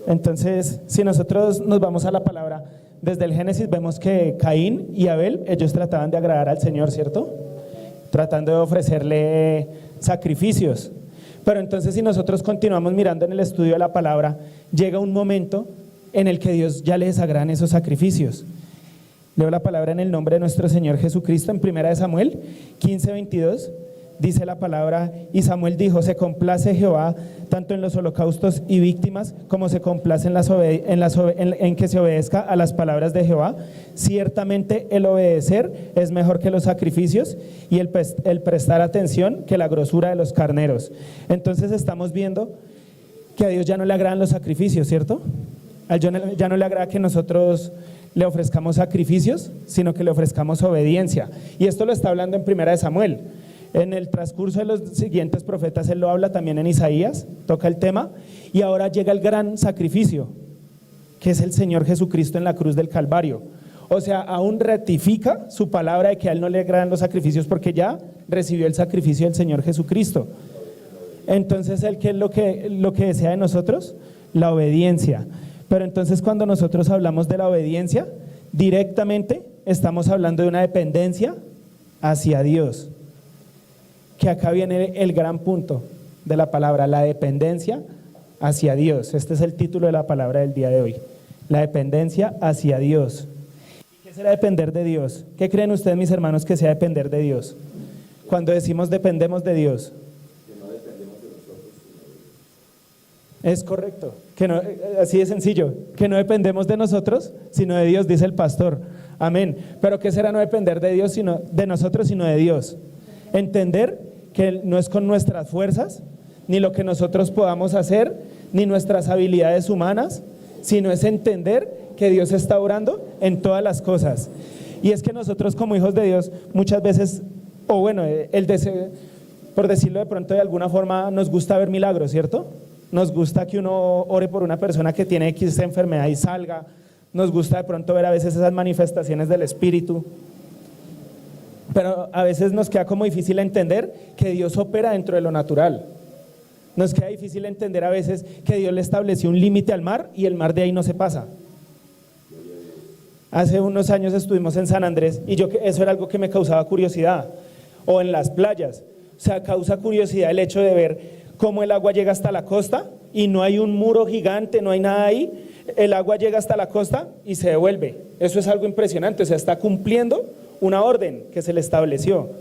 Entonces, si nosotros nos vamos a la palabra, desde el Génesis vemos que Caín y Abel, ellos trataban de agradar al Señor, ¿cierto? Tratando de ofrecerle sacrificios. Pero entonces, si nosotros continuamos mirando en el estudio de la palabra, llega un momento en el que Dios ya le desagradan esos sacrificios. Leo la palabra en el nombre de nuestro Señor Jesucristo en 1 Samuel 15:22. Dice la palabra: y Samuel dijo, se complace Jehová tanto en los holocaustos y víctimas como se complace en que se obedezca a las palabras de Jehová. Ciertamente el obedecer es mejor que los sacrificios y el prestar atención que la grosura de los carneros. Entonces estamos viendo que a Dios ya no le agradan los sacrificios, ¿cierto? A Dios ya no le agrada que nosotros le ofrezcamos sacrificios, sino que le ofrezcamos obediencia. Y esto lo está hablando en 1 Samuel. En el transcurso de los siguientes profetas él lo habla también en Isaías, toca el tema, y ahora llega el gran sacrificio, que es el Señor Jesucristo en la cruz del Calvario. O sea, aún ratifica su palabra de que a él no le agradan los sacrificios porque ya recibió el sacrificio del Señor Jesucristo. Entonces, ¿él qué es lo que desea de nosotros? La obediencia. Pero entonces, cuando nosotros hablamos de la obediencia, directamente estamos hablando de una dependencia hacia Dios. Que acá viene el gran punto de la palabra, la dependencia hacia Dios. Este es el título de la palabra del día de hoy, la dependencia hacia Dios. ¿Y qué será depender de Dios? ¿Qué creen ustedes, mis hermanos, que sea depender de Dios? Cuando decimos dependemos de Dios. Que no dependemos de nosotros, sino de Dios. Es correcto, que no, así de sencillo, que no dependemos de nosotros, sino de Dios, dice el pastor. Amén. Pero ¿qué será no depender de Dios, sino de nosotros, sino de Dios? Entender que no es con nuestras fuerzas, ni lo que nosotros podamos hacer, ni nuestras habilidades humanas, sino es entender que Dios está obrando en todas las cosas. Y es que nosotros como hijos de Dios muchas veces, o bueno, el deseo, por decirlo de pronto de alguna forma, nos gusta ver milagros, ¿cierto? Nos gusta que uno ore por una persona que tiene X enfermedad y salga, nos gusta de pronto ver a veces esas manifestaciones del Espíritu. Pero a veces nos queda como difícil entender que Dios opera dentro de lo natural. Nos queda difícil entender a veces que Dios le estableció un límite al mar y el mar de ahí no se pasa. Hace unos años estuvimos en San Andrés y eso era algo que me causaba curiosidad. O en las playas, o sea, causa curiosidad el hecho de ver cómo el agua llega hasta la costa y no hay un muro gigante, no hay nada ahí. El agua llega hasta la costa y se devuelve. Eso es algo impresionante, o sea, está cumpliendo una orden que se le estableció,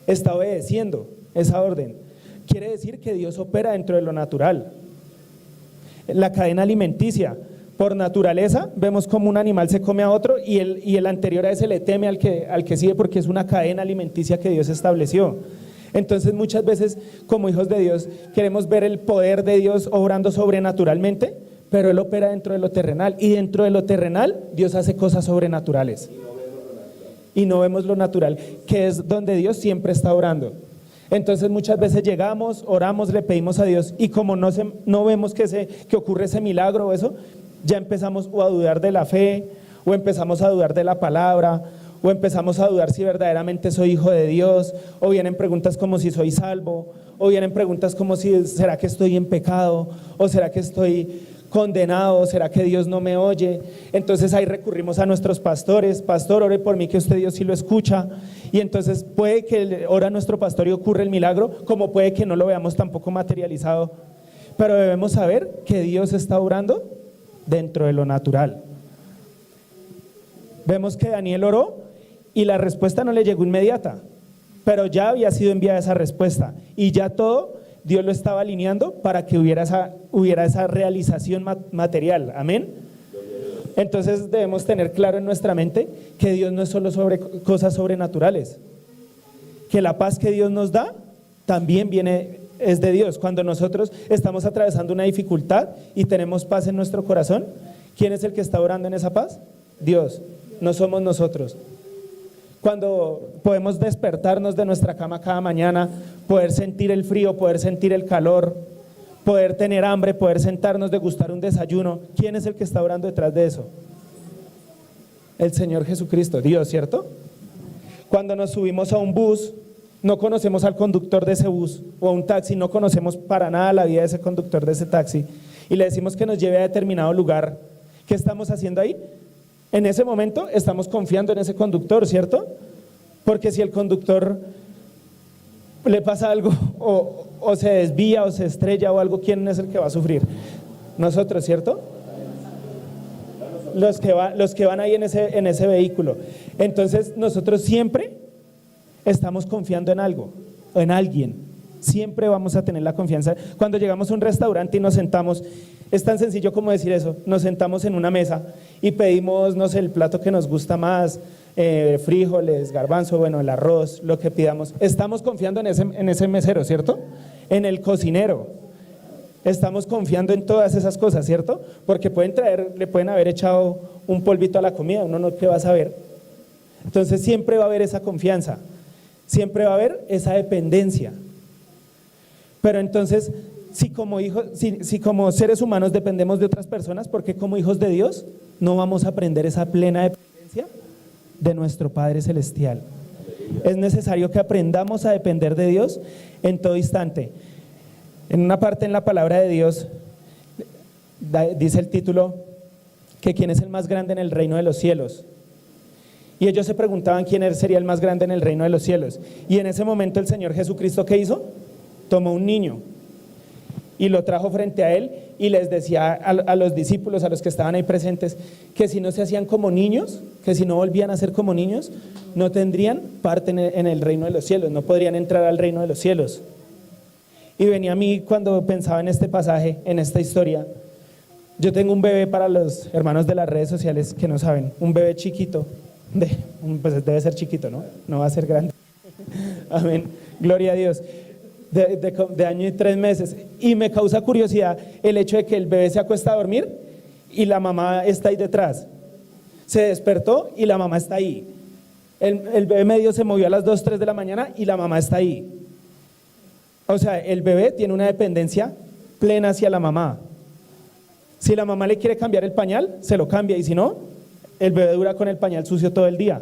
está obedeciendo esa orden. Quiere decir que Dios opera dentro de lo natural. La cadena alimenticia, por naturaleza, vemos como un animal se come a otro y el anterior a ese le teme al que sigue porque es una cadena alimenticia que Dios estableció. Entonces muchas veces como hijos de Dios queremos ver el poder de Dios obrando sobrenaturalmente, pero Él opera dentro de lo terrenal y dentro de lo terrenal Dios hace cosas sobrenaturales. Y no vemos lo natural, que es donde Dios siempre está orando. Entonces muchas veces llegamos, oramos, le pedimos a Dios y como no vemos que ocurre ese milagro o eso, ya empezamos o a dudar de la fe, o empezamos a dudar de la palabra, o empezamos a dudar si verdaderamente soy hijo de Dios, o vienen preguntas como si soy salvo, o vienen preguntas como si ¿será que estoy en pecado? ¿O será que estoy condenado? ¿Será que Dios no me oye? Entonces ahí recurrimos a nuestros pastores: pastor, ore por mí que usted Dios sí lo escucha. Y entonces puede que ora nuestro pastor y ocurre el milagro, como puede que no lo veamos tampoco materializado, pero debemos saber que Dios está orando dentro de lo natural. Vemos que Daniel oró y la respuesta no le llegó inmediata, pero ya había sido enviada esa respuesta y ya todo Dios lo estaba alineando para que hubiera esa realización material. Amén. Entonces debemos tener claro en nuestra mente que Dios no es solo sobre cosas sobrenaturales, que la paz que Dios nos da también es de Dios. Cuando nosotros estamos atravesando una dificultad y tenemos paz en nuestro corazón, ¿quién es el que está orando en esa paz? Dios, no somos nosotros. Cuando podemos despertarnos de nuestra cama cada mañana, poder sentir el frío, poder sentir el calor, poder tener hambre, poder sentarnos, degustar un desayuno, ¿quién es el que está orando detrás de eso? El Señor Jesucristo, Dios, ¿cierto? Cuando nos subimos a un bus, no conocemos al conductor de ese bus, o a un taxi, no conocemos para nada la vida de ese conductor de ese taxi, y le decimos que nos lleve a determinado lugar, ¿qué estamos haciendo ahí? En ese momento estamos confiando en ese conductor, ¿cierto? Porque si el conductor le pasa algo o se desvía o se estrella o algo, ¿quién es el que va a sufrir? Nosotros, ¿cierto? Los que van ahí en ese vehículo. Entonces nosotros siempre estamos confiando en algo o en alguien. Siempre vamos a tener la confianza. Cuando llegamos a un restaurante y nos sentamos, es tan sencillo como decir eso, nos sentamos en una mesa y pedimos, no sé, el plato que nos gusta más, frijoles, garbanzo, bueno, el arroz, lo que pidamos. Estamos confiando en ese mesero, ¿cierto? En el cocinero. Estamos confiando en todas esas cosas, ¿cierto? Porque le pueden haber echado un polvito a la comida, uno no, ¿qué va a saber? Entonces siempre va a haber esa confianza, siempre va a haber esa dependencia. Pero entonces, si como seres humanos dependemos de otras personas, ¿por qué como hijos de Dios no vamos a aprender esa plena dependencia de nuestro Padre Celestial? Es necesario que aprendamos a depender de Dios en todo instante. En una parte en la palabra de Dios dice el título que quién es el más grande en el reino de los cielos. Y ellos se preguntaban quién sería el más grande en el reino de los cielos. Y en ese momento el Señor Jesucristo, ¿qué hizo? Tomó un niño y lo trajo frente a él y les decía a los discípulos, a los que estaban ahí presentes, que si no se hacían como niños, que si no volvían a ser como niños, no tendrían parte en el reino de los cielos, no podrían entrar al reino de los cielos. Y venía a mí cuando pensaba en este pasaje, en esta historia. Yo tengo un bebé, para los hermanos de las redes sociales que no saben, un bebé chiquito, pues debe ser chiquito, ¿no? No va a ser grande. Amén, gloria a Dios. De año y 3 meses. Y me causa curiosidad el hecho de que el bebé se acuesta a dormir y la mamá está ahí detrás. Se despertó y la mamá está ahí. El bebé medio se movió a las 2, 3 de la mañana y la mamá está ahí. O sea, el bebé tiene una dependencia plena hacia la mamá. Si la mamá le quiere cambiar el pañal, se lo cambia, y si no, el bebé dura con el pañal sucio todo el día.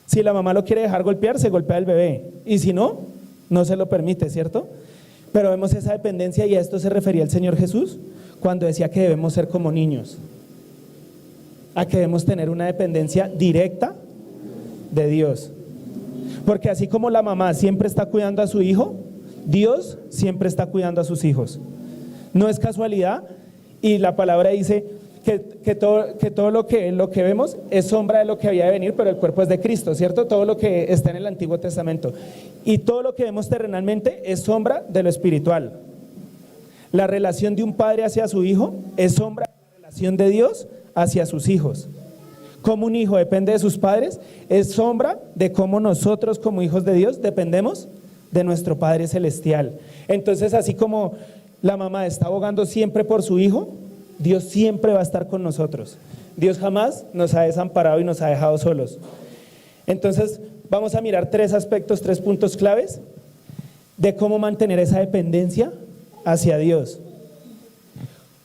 Si la mamá lo quiere dejar golpear, se golpea el bebé, y si no, no se lo permite, ¿cierto? Pero vemos esa dependencia, y a esto se refería el Señor Jesús cuando decía que debemos ser como niños, a que debemos tener una dependencia directa de Dios. Porque así como la mamá siempre está cuidando a su hijo, Dios siempre está cuidando a sus hijos. No es casualidad, y la palabra dice que todo lo que vemos es sombra de lo que había de venir, pero el cuerpo es de Cristo, ¿cierto? Todo lo que está en el Antiguo Testamento. Y todo lo que vemos terrenalmente es sombra de lo espiritual. La relación de un padre hacia su hijo es sombra de la relación de Dios hacia sus hijos. Cómo un hijo depende de sus padres es sombra de cómo nosotros como hijos de Dios dependemos de nuestro Padre Celestial. Entonces, así como la mamá está abogando siempre por su hijo, Dios siempre va a estar con nosotros. Dios jamás nos ha desamparado y nos ha dejado solos. Entonces, vamos a mirar 3 aspectos, 3 puntos claves de cómo mantener esa dependencia hacia Dios.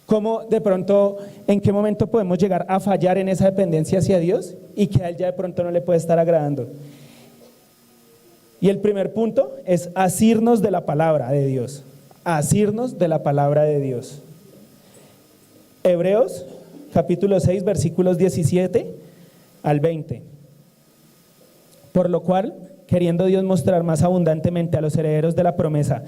Cómo de pronto, en qué momento podemos llegar a fallar en esa dependencia hacia Dios y que a Él ya de pronto no le puede estar agradando. Y el primer punto es asirnos de la palabra de Dios. Asirnos de la palabra de Dios. Hebreos capítulo 6 versículos 17 al 20. Por lo cual, queriendo Dios mostrar más abundantemente a los herederos de la promesa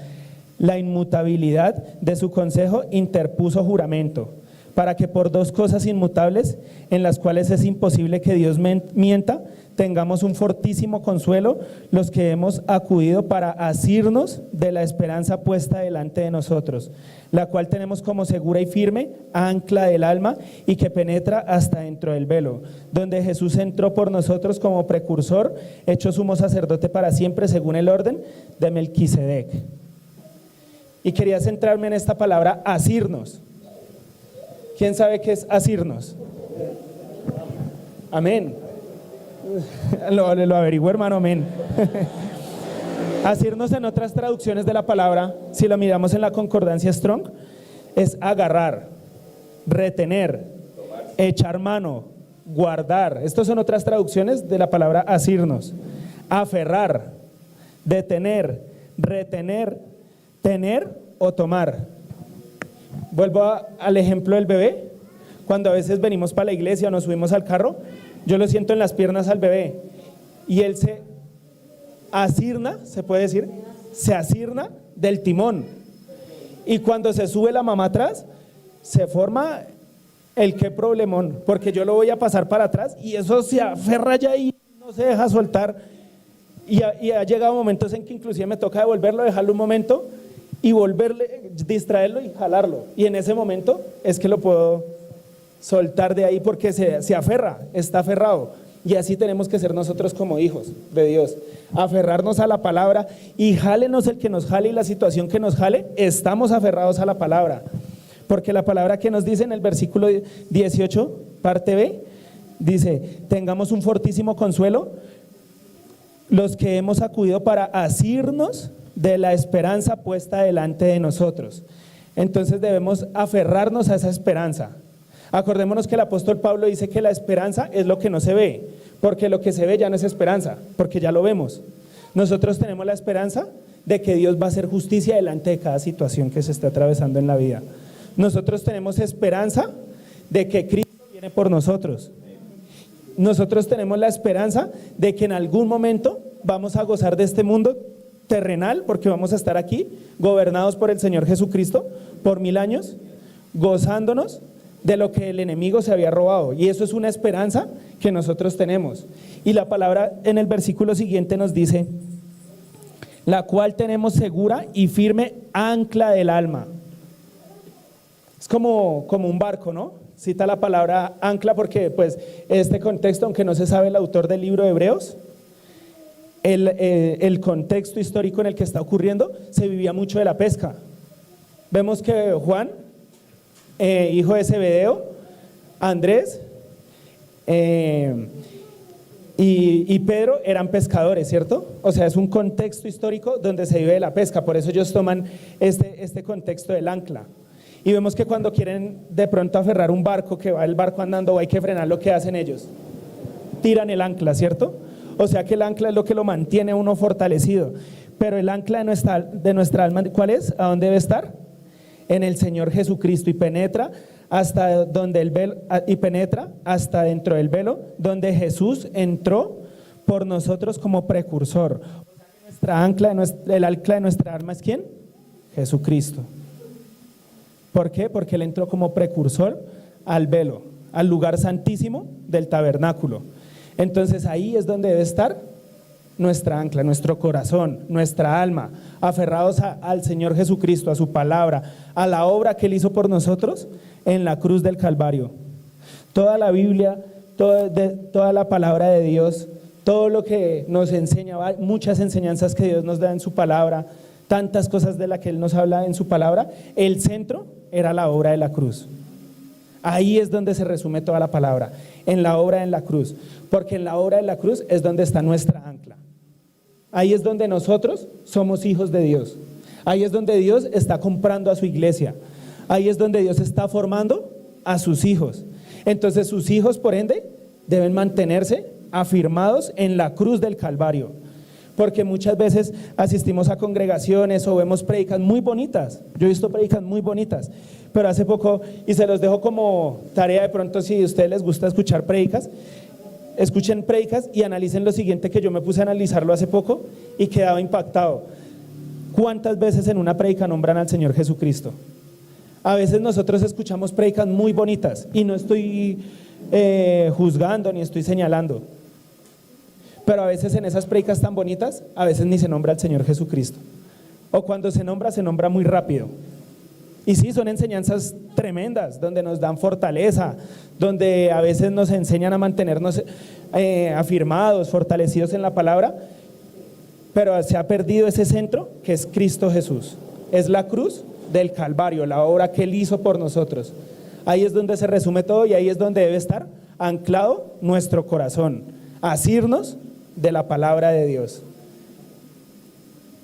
la inmutabilidad de su consejo, interpuso juramento, para que por 2 cosas inmutables, en las cuales es imposible que Dios mienta, tengamos un fortísimo consuelo los que hemos acudido para asirnos de la esperanza puesta delante de nosotros, la cual tenemos como segura y firme ancla del alma y que penetra hasta dentro del velo, donde Jesús entró por nosotros como precursor, hecho sumo sacerdote para siempre según el orden de Melquisedec. Y quería centrarme en esta palabra asirnos. ¿Quién sabe qué es asirnos? Amén. Lo averiguo, hermano, amén. Asirnos en otras traducciones de la palabra, si lo miramos en la concordancia Strong, es agarrar, retener, echar mano, guardar. Estas son otras traducciones de la palabra asirnos. Aferrar, detener, retener, tener o tomar. Vuelvo al ejemplo del bebé. Cuando a veces venimos para la iglesia o nos subimos al carro, yo lo siento en las piernas al bebé y él se asirna, se puede decir, se asirna del timón. Y cuando se sube la mamá atrás, se forma el qué problemón, porque yo lo voy a pasar para atrás y eso se aferra ya y no se deja soltar. Y ha llegado momentos en que inclusive me toca devolverlo, dejarlo un momento y volverle, distraerlo y jalarlo. Y en ese momento es que lo puedo soltar de ahí porque se aferra, está aferrado. Y así tenemos que ser nosotros como hijos de Dios, aferrarnos a la palabra y jálenos el que nos jale y la situación que nos jale, estamos aferrados a la palabra. Porque la palabra que nos dice en el versículo 18, parte B, dice, tengamos un fortísimo consuelo los que hemos acudido para asirnos de la esperanza puesta delante de nosotros. Entonces debemos aferrarnos a esa esperanza. Acordémonos que el apóstol Pablo dice que la esperanza es lo que no se ve, porque lo que se ve ya no es esperanza, porque ya lo vemos. Nosotros tenemos la esperanza de que Dios va a hacer justicia delante de cada situación que se esté atravesando en la vida. Nosotros tenemos esperanza de que Cristo viene por nosotros. Nosotros tenemos la esperanza de que en algún momento vamos a gozar de este mundo terrenal, porque vamos a estar aquí gobernados por el Señor Jesucristo por 1000 años, gozándonos de lo que el enemigo se había robado. Y eso es una esperanza que nosotros tenemos. Y la palabra en el versículo siguiente nos dice, la cual tenemos segura y firme ancla del alma. Es como un barco, ¿no? Cita la palabra ancla porque pues este contexto, aunque no se sabe el autor del libro de Hebreos, el contexto histórico en el que está ocurriendo, se vivía mucho de la pesca. Vemos que Juan, hijo de Zebedeo, Andrés y Pedro eran pescadores, ¿cierto? O sea, es un contexto histórico donde se vive de la pesca, por eso ellos toman este contexto del ancla. Y vemos que cuando quieren de pronto aferrar un barco, que va el barco andando o hay que frenar, lo que hacen ellos, tiran el ancla, ¿cierto? O sea que el ancla es lo que lo mantiene a uno fortalecido. Pero el ancla de nuestra alma, ¿cuál es? ¿A dónde debe estar? En el Señor Jesucristo, y penetra hasta donde el velo, y penetra hasta dentro del velo, donde Jesús entró por nosotros como precursor. O sea que nuestra ancla, el ancla de nuestra alma es ¿quién? Jesucristo. ¿Por qué? Porque Él entró como precursor al velo, al lugar santísimo del tabernáculo. Entonces ahí es donde debe estar nuestra ancla, nuestro corazón, nuestra alma, aferrados al Señor Jesucristo, a su palabra, a la obra que Él hizo por nosotros en la cruz del Calvario. Toda la Biblia, toda la palabra de Dios, todo lo que nos enseña, muchas enseñanzas que Dios nos da en su palabra, tantas cosas de las que Él nos habla en su palabra, el centro era la obra de la cruz. Ahí es donde se resume toda la palabra, en la obra en la cruz, porque en la obra de la cruz es donde está nuestra ancla. Ahí es donde nosotros somos hijos de Dios. Ahí es donde Dios está comprando a su iglesia. Ahí es donde Dios está formando a sus hijos. Entonces sus hijos, por ende, deben mantenerse afirmados en la cruz del Calvario. Porque muchas veces asistimos a congregaciones o vemos prédicas muy bonitas. Yo he visto prédicas muy bonitas, pero hace poco, y se los dejo como tarea de pronto, si a ustedes les gusta escuchar prédicas, escuchen prédicas y analicen lo siguiente, que yo me puse a analizarlo hace poco y quedaba impactado. ¿Cuántas veces en una prédica nombran al Señor Jesucristo? A veces nosotros escuchamos prédicas muy bonitas y no estoy juzgando ni estoy señalando, pero a veces en esas prédicas tan bonitas, a veces ni se nombra al Señor Jesucristo, o cuando se nombra muy rápido. Y sí, son enseñanzas tremendas, donde nos dan fortaleza, donde a veces nos enseñan a mantenernos afirmados, fortalecidos en la palabra, pero se ha perdido ese centro que es Cristo Jesús. Es la cruz del Calvario, la obra que Él hizo por nosotros. Ahí es donde se resume todo y ahí es donde debe estar anclado nuestro corazón, asirnos de la palabra de Dios.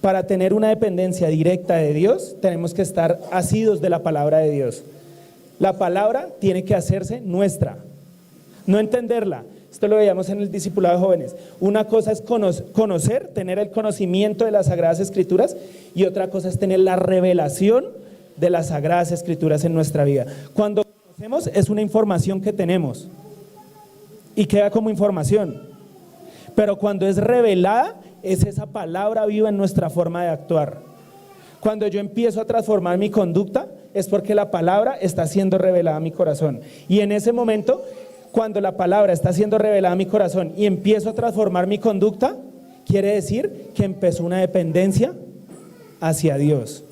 Para tener una dependencia directa de Dios, tenemos que estar asidos de la palabra de Dios. La palabra tiene que hacerse nuestra, no entenderla. Esto lo veíamos en el discipulado de jóvenes. Una cosa es conocer, tener el conocimiento de las Sagradas Escrituras, y otra cosa es tener la revelación de las Sagradas Escrituras en nuestra vida. Cuando conocemos es una información que tenemos y queda como información, pero cuando es revelada es esa palabra viva en nuestra forma de actuar. Cuando yo empiezo a transformar mi conducta es porque la palabra está siendo revelada a mi corazón, y en ese momento, cuando la palabra está siendo revelada a mi corazón y empiezo a transformar mi conducta, quiere decir que empezó una dependencia hacia Dios.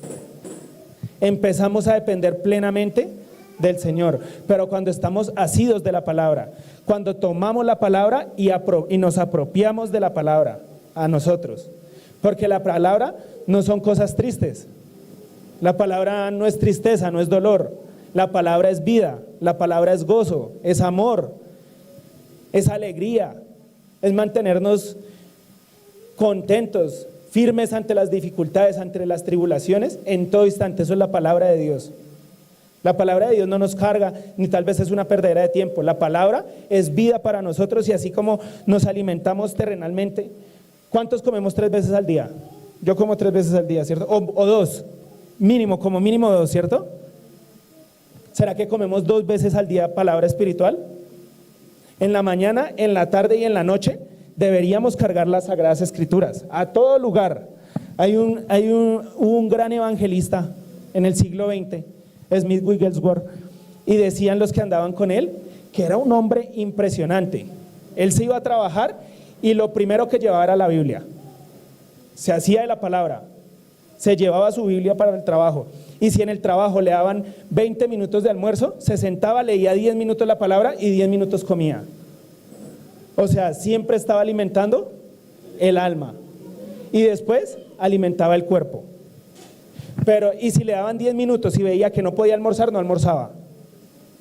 Empezamos a depender plenamente del Señor. Pero cuando estamos asidos de la palabra, cuando tomamos la palabra y nos apropiamos de la palabra a nosotros, porque la palabra no son cosas tristes, la palabra no es tristeza, no es dolor, la palabra es vida, la palabra es gozo, es amor, es alegría, es mantenernos contentos, firmes ante las dificultades, ante las tribulaciones, en todo instante. Eso es la palabra de Dios. La palabra de Dios no nos carga, ni tal vez es una perdedera de tiempo. La palabra es vida para nosotros, y así como nos alimentamos terrenalmente. ¿Cuántos comemos 3 veces al día? Yo como 3 veces al día, ¿cierto? O 2, mínimo, como mínimo 2, ¿cierto? ¿Será que comemos 2 veces al día palabra espiritual? En la mañana, en la tarde y en la noche deberíamos cargar las Sagradas Escrituras a todo lugar. Hubo un gran evangelista en el siglo XX, Smith Wigglesworth, y decían los que andaban con él que era un hombre impresionante. Él se iba a trabajar y lo primero que llevaba era la Biblia. Se hacía de la palabra, se llevaba su Biblia para el trabajo, y si en el trabajo le daban 20 minutos de almuerzo, se sentaba, leía 10 minutos la palabra y 10 minutos comía. O sea, siempre estaba alimentando el alma y después alimentaba el cuerpo. Pero, y si le daban 10 minutos y veía que no podía almorzar, no almorzaba,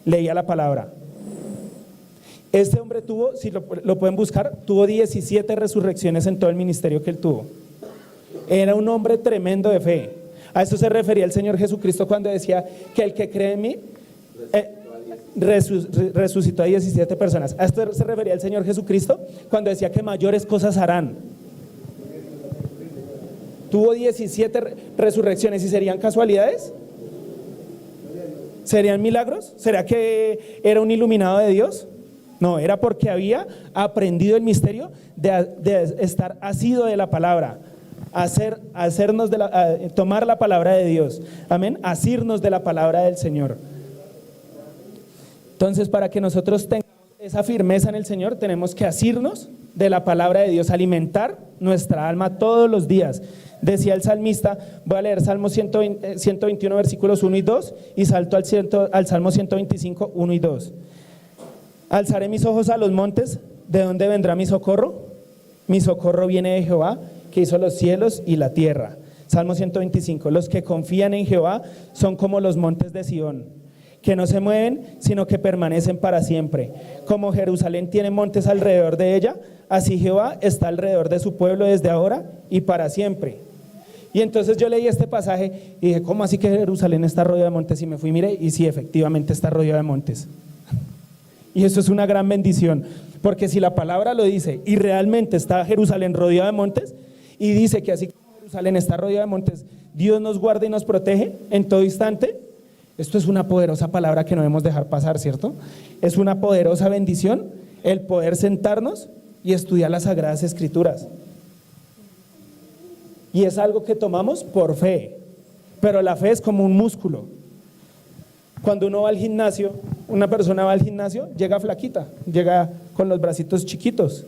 leía la palabra. Este hombre tuvo, si lo pueden buscar, tuvo 17 resurrecciones en todo el ministerio que él tuvo. Era un hombre tremendo de fe. A esto se refería el Señor Jesucristo cuando decía que el que cree en mí resucitó a 17 personas. A esto se refería el Señor Jesucristo cuando decía que mayores cosas harán. Tuvo 17 resurrecciones, ¿y serían casualidades? ¿Serían milagros? ¿Será que era un iluminado de Dios? No, era porque había aprendido el misterio de estar asido de la palabra, tomar la palabra de Dios, amén, asirnos de la palabra del Señor. Entonces, para que nosotros tengamos esa firmeza en el Señor, tenemos que asirnos de la palabra de Dios, alimentar nuestra alma todos los días. Decía el salmista, voy a leer Salmo 121 versículos 1 y 2, y salto al Salmo 125, 1 y 2. Alzaré mis ojos a los montes, ¿de dónde vendrá mi socorro? Mi socorro viene de Jehová, que hizo los cielos y la tierra. Salmo 125, los que confían en Jehová son como los montes de Sión, que no se mueven, sino que permanecen para siempre. Como Jerusalén tiene montes alrededor de ella, así Jehová está alrededor de su pueblo desde ahora y para siempre. Y entonces yo leí este pasaje y dije, ¿cómo así que Jerusalén está rodeado de montes? Y me fui, mire, y sí, efectivamente está rodeado de montes. Y eso es una gran bendición, porque si la palabra lo dice y realmente está Jerusalén rodeado de montes, y dice que así como Jerusalén está rodeado de montes, Dios nos guarda y nos protege en todo instante. Esto es una poderosa palabra que no debemos dejar pasar, ¿cierto? Es una poderosa bendición el poder sentarnos y estudiar las Sagradas Escrituras. Y es algo que tomamos por fe, pero la fe es como un músculo. Cuando uno va al gimnasio, una persona va al gimnasio, llega flaquita, llega con los bracitos chiquitos,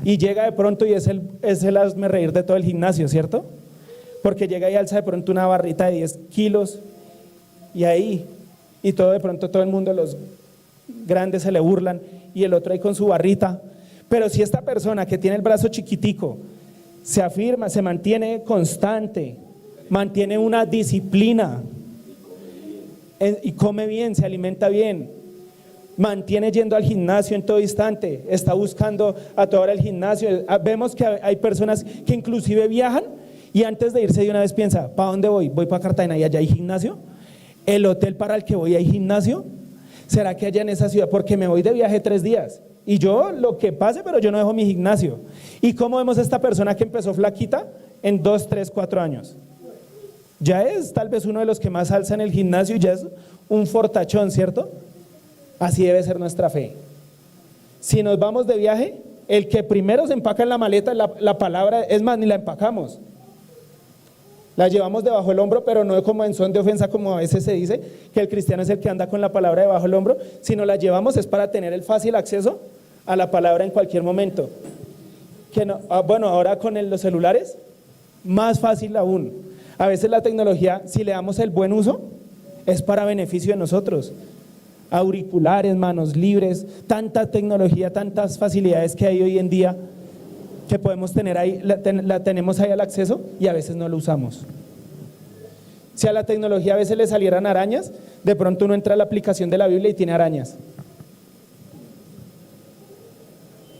y llega de pronto y es el hazme reír de todo el gimnasio, ¿cierto? Porque llega y alza de pronto una barrita de 10 kilos, y todo de pronto todo el mundo, los grandes se le burlan, y el otro ahí con su barrita. Pero si esta persona que tiene el brazo chiquitico se afirma, se mantiene constante, mantiene una disciplina, y come bien, se alimenta bien, mantiene yendo al gimnasio en todo instante, está buscando a toda hora el gimnasio. Vemos que hay personas que inclusive viajan y antes de irse de una vez piensa, ¿para dónde voy? Voy para Cartagena y allá hay gimnasio. ¿El hotel para el que voy hay gimnasio? ¿Será que allá en esa ciudad? Porque me voy de viaje 3 días y yo lo que pase, pero yo no dejo mi gimnasio. ¿Y cómo vemos a esta persona que empezó flaquita en 2, 3, 4 años? Ya es tal vez uno de los que más alza en el gimnasio, ya es un fortachón, ¿cierto? Así debe ser nuestra fe. Si nos vamos de viaje, el que primero se empaca en la maleta, la palabra, es más, ni la empacamos. La llevamos debajo del hombro, pero no como en son de ofensa, como a veces se dice, que el cristiano es el que anda con la palabra debajo del hombro, sino la llevamos es para tener el fácil acceso a la palabra en cualquier momento. Que no, bueno, ahora con los celulares, más fácil aún. A veces la tecnología, si le damos el buen uso, es para beneficio de nosotros. Auriculares, manos libres, tanta tecnología, tantas facilidades que hay hoy en día que podemos tener ahí, la tenemos ahí al acceso y a veces no lo usamos. Si a la tecnología a veces le salieran arañas, de pronto uno entra a la aplicación de la Biblia y tiene arañas.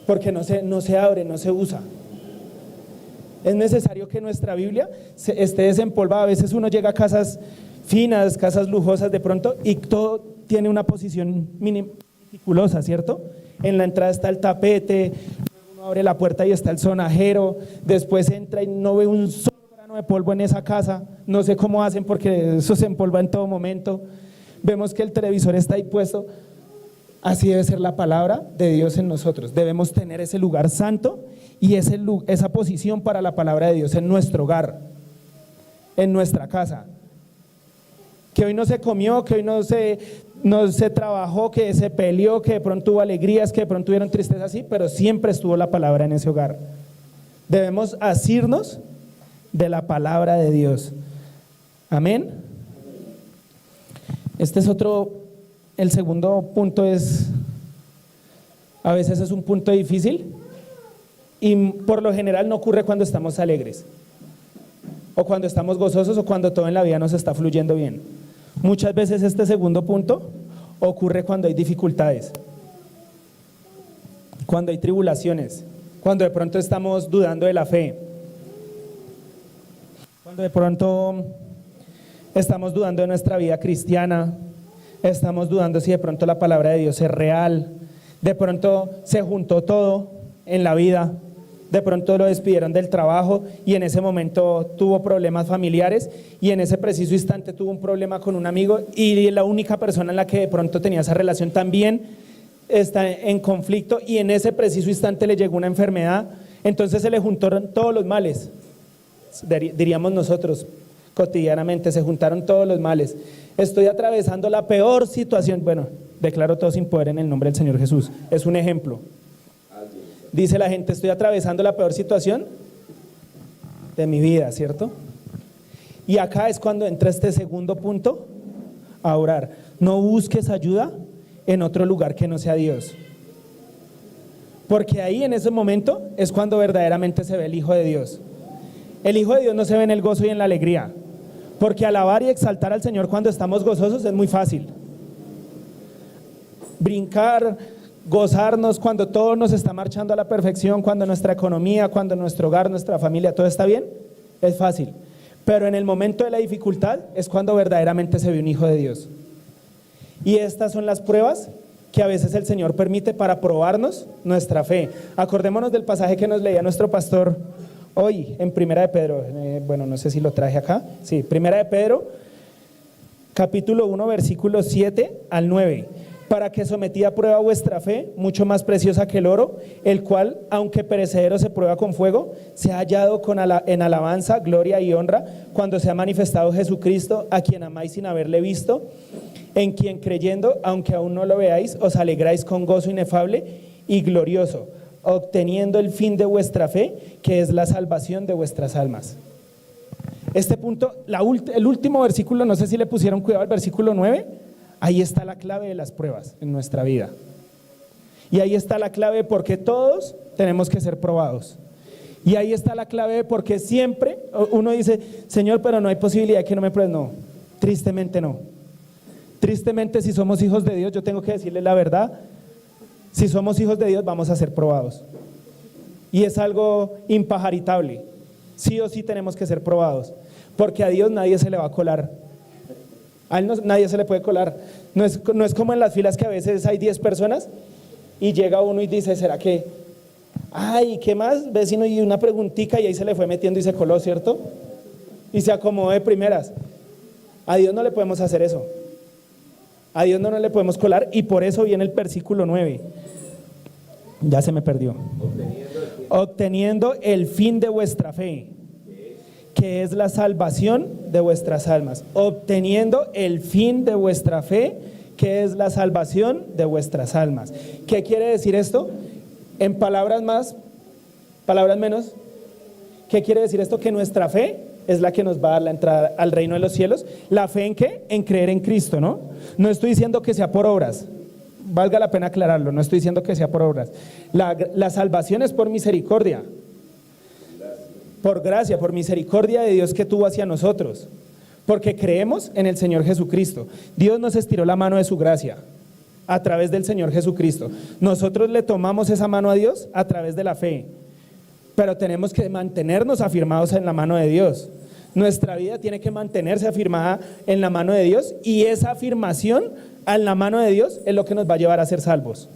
Porque no se abre, no se usa. Es necesario que nuestra Biblia esté desempolvada. A veces uno llega a casas finas, casas lujosas de pronto, y todo tiene una posición meticulosa, ¿cierto? En la entrada está el tapete, uno abre la puerta y está el sonajero, después entra y no ve un solo grano de polvo en esa casa. No sé cómo hacen porque eso se empolva en todo momento. Vemos que el televisor está ahí puesto. Así debe ser la palabra de Dios en nosotros. Debemos tener ese lugar santo y esa posición para la palabra de Dios en nuestro hogar, en nuestra casa. Que hoy no se comió, que hoy no se trabajó, que se peleó, que de pronto hubo alegrías, que de pronto hubieron tristezas, sí, pero siempre estuvo la palabra en ese hogar. Debemos asirnos de la palabra de Dios. Amén. Este es el segundo punto a veces es un punto difícil y por lo general no ocurre cuando estamos alegres o cuando estamos gozosos o cuando todo en la vida nos está fluyendo bien. Muchas veces este segundo punto ocurre cuando hay dificultades, cuando hay tribulaciones, cuando de pronto estamos dudando de la fe, cuando de pronto estamos dudando de nuestra vida cristiana, estamos dudando si de pronto la palabra de Dios es real, de pronto se juntó todo en la vida, de pronto lo despidieron del trabajo y en ese momento tuvo problemas familiares y en ese preciso instante tuvo un problema con un amigo y la única persona en la que de pronto tenía esa relación también está en conflicto y en ese preciso instante le llegó una enfermedad, entonces se le juntaron todos los males, diríamos nosotros cotidianamente, se juntaron todos los males. Estoy atravesando la peor situación, bueno, declaro todo sin poder en el nombre del Señor Jesús, es un ejemplo. Dice la gente, estoy atravesando la peor situación de mi vida, ¿cierto? Y acá es cuando entra este segundo punto, a orar. No busques ayuda en otro lugar que no sea Dios. Porque ahí en ese momento es cuando verdaderamente se ve el Hijo de Dios. El Hijo de Dios no se ve en el gozo y en la alegría. Porque alabar y exaltar al Señor cuando estamos gozosos es muy fácil. Brincar, gozarnos cuando todo nos está marchando a la perfección, cuando nuestra economía, cuando nuestro hogar, nuestra familia, todo está bien, es fácil. Pero en el momento de la dificultad es cuando verdaderamente se ve un Hijo de Dios. Y estas son las pruebas que a veces el Señor permite para probarnos nuestra fe. Acordémonos del pasaje que nos leía nuestro pastor hoy en Primera de Pedro, bueno, no sé si lo traje acá, sí, Primera de Pedro, capítulo 1, versículos 7 al 9. Para que sometida a prueba vuestra fe, mucho más preciosa que el oro, el cual, aunque perecedero se prueba con fuego, se ha hallado en alabanza, gloria y honra, cuando se ha manifestado Jesucristo, a quien amáis sin haberle visto, en quien creyendo, aunque aún no lo veáis, os alegráis con gozo inefable y glorioso, obteniendo el fin de vuestra fe, que es la salvación de vuestras almas. Este punto, el último versículo, no sé si le pusieron cuidado al versículo 9, ahí está la clave de las pruebas en nuestra vida. Y ahí está la clave de por qué todos tenemos que ser probados. Y ahí está la clave de por qué siempre uno dice, Señor, pero no hay posibilidad de que no me pruebes. No, tristemente no. Tristemente, si somos hijos de Dios, yo tengo que decirle la verdad, si somos hijos de Dios vamos a ser probados. Y es algo impajaritable. Sí o sí tenemos que ser probados, porque a Dios nadie se le va a colar. A él nadie se le puede colar. No es como en las filas que a veces hay 10 personas y llega uno y dice, ¿será que? Ay, ¿qué más? Vecino, y una preguntita y ahí se le fue metiendo y se coló, ¿cierto? y se acomodó de primeras. A Dios no le podemos hacer eso. A Dios no le podemos colar, y por eso viene el versículo 9. Ya se me perdió. Obteniendo el fin de vuestra fe, que es la salvación de vuestras almas. Obteniendo el fin de vuestra fe, que es la salvación de vuestras almas. ¿Qué quiere decir esto? En palabras más, palabras menos, ¿qué quiere decir esto? Que nuestra fe es la que nos va a dar la entrada al reino de los cielos. ¿La fe en qué? En creer en Cristo, ¿no? No estoy diciendo que sea por obras, valga la pena aclararlo, no estoy diciendo que sea por obras. La salvación es por misericordia, por gracia, por misericordia de Dios que tuvo hacia nosotros, porque creemos en el Señor Jesucristo. Dios nos estiró la mano de su gracia a través del Señor Jesucristo. Nosotros le tomamos esa mano a Dios a través de la fe, pero tenemos que mantenernos afirmados en la mano de Dios. Nuestra vida tiene que mantenerse afirmada en la mano de Dios, y esa afirmación en la mano de Dios es lo que nos va a llevar a ser salvos.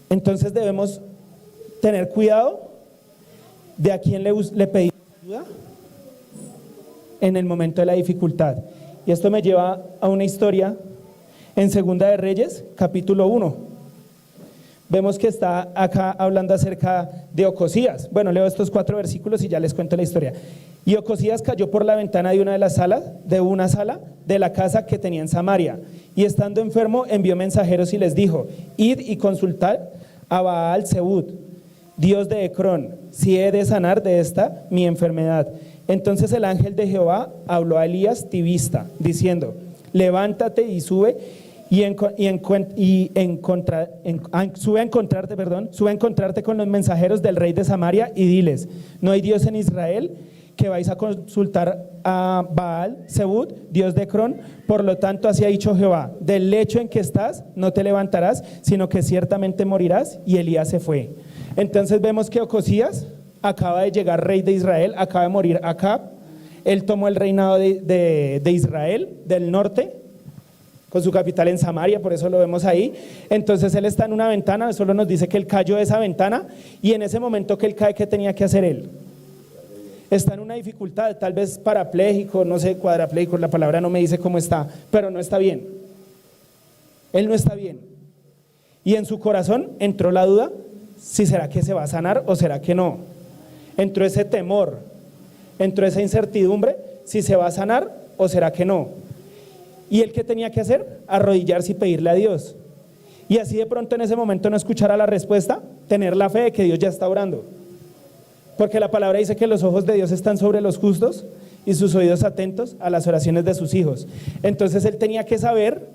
Entonces debemos tener cuidado de a quién le pedimos ayuda en el momento de la dificultad. Y esto me lleva a una historia en Segunda de Reyes, capítulo 1. Vemos que está acá hablando acerca de Ocosías. Bueno, leo estos 4 versículos y ya les cuento la historia. Y Ocosías cayó por la ventana de una sala de la casa que tenía en Samaria, y estando enfermo envió mensajeros y les dijo: id y consultad a Baal Zebud, Dios de Ecrón, si he de sanar de esta mi enfermedad. Entonces el ángel de Jehová habló a Elías Tibista, diciendo: levántate y sube sube a encontrarte con los mensajeros del rey de Samaria y diles: no hay Dios en Israel, que vais a consultar a Baal Zebud, Dios de Ecrón. Por lo tanto, así ha dicho Jehová: del lecho en que estás no te levantarás, sino que ciertamente morirás. Y Elías se fue. Entonces vemos que Ocosías acaba de llegar rey de Israel, acaba de morir Acab. Él tomó el reinado de Israel del norte, con su capital en Samaria, por eso lo vemos ahí. Entonces él está en una ventana, solo nos dice que él cayó de esa ventana, y en ese momento que él cae, ¿qué tenía que hacer él? Está en una dificultad, tal vez parapléjico, no sé, cuadrapléjico, la palabra no me dice cómo está, pero no está bien. Él no está bien. Y en su corazón entró la duda, si será que se va a sanar o será que no. Entró ese temor, entró esa incertidumbre, si se va a sanar o será que no. ¿Y él qué tenía que hacer? Arrodillarse y pedirle a Dios. Y así de pronto en ese momento no escuchara la respuesta, tener la fe de que Dios ya está orando. Porque la palabra dice que los ojos de Dios están sobre los justos y sus oídos atentos a las oraciones de sus hijos. Entonces él tenía que saber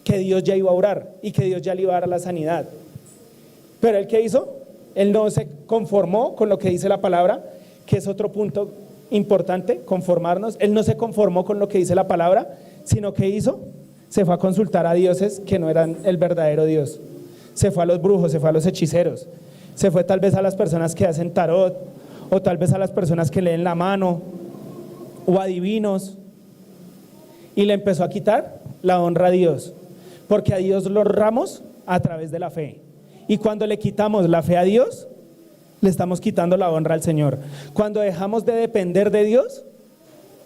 que Dios ya iba a orar y que Dios ya le iba a dar la sanidad. Pero él, ¿qué hizo? Él no se conformó con lo que dice la palabra, que es otro punto importante, conformarnos. Él no se conformó con lo que dice la palabra, sino que hizo, se fue a consultar a dioses que no eran el verdadero Dios. Se fue a los brujos, se fue a los hechiceros, se fue tal vez a las personas que hacen tarot, o tal vez a las personas que leen la mano, o adivinos, y le empezó a quitar la honra a Dios, porque a Dios lo honramos a través de la fe, y cuando le quitamos la fe a Dios, le estamos quitando la honra al Señor. Cuando dejamos de depender de Dios,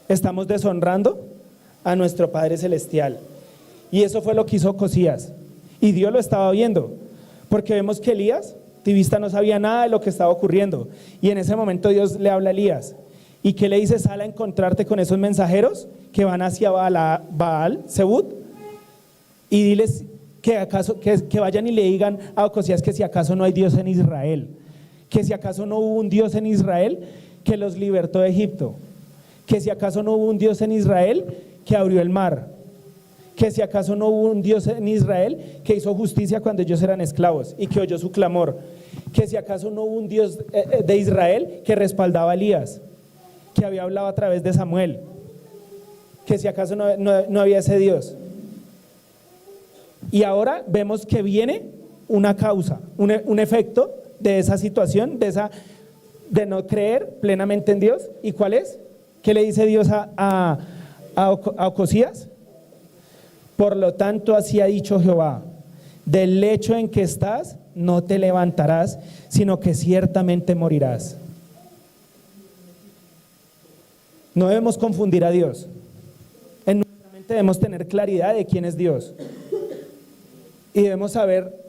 estamos deshonrando a nuestro Padre Celestial. Y eso fue lo que hizo Ocosías, y Dios lo estaba viendo, porque vemos que Elías Tibista no sabía nada de lo que estaba ocurriendo, y en ese momento Dios le habla a Elías, y que le dice: sal a encontrarte con esos mensajeros que van hacia Baal Zebud, y diles que vayan y le digan a Ocosías que si acaso no hay Dios en Israel, que si acaso no hubo un Dios en Israel que los libertó de Egipto, que si acaso no hubo un Dios en Israel que abrió el mar, que si acaso no hubo un Dios en Israel que hizo justicia cuando ellos eran esclavos y que oyó su clamor, que si acaso no hubo un Dios de Israel que respaldaba a Elías, que había hablado a través de Samuel, que si acaso no había ese Dios. Y ahora vemos que viene una causa, un efecto de esa situación, de no creer plenamente en Dios. ¿Y cuál es? ¿Qué le dice Dios a Ocosías? Por lo tanto, así ha dicho Jehová: del lecho en que estás no te levantarás, sino que ciertamente morirás. No debemos confundir a Dios. En nuestra mente debemos tener claridad de quién es Dios. Y debemos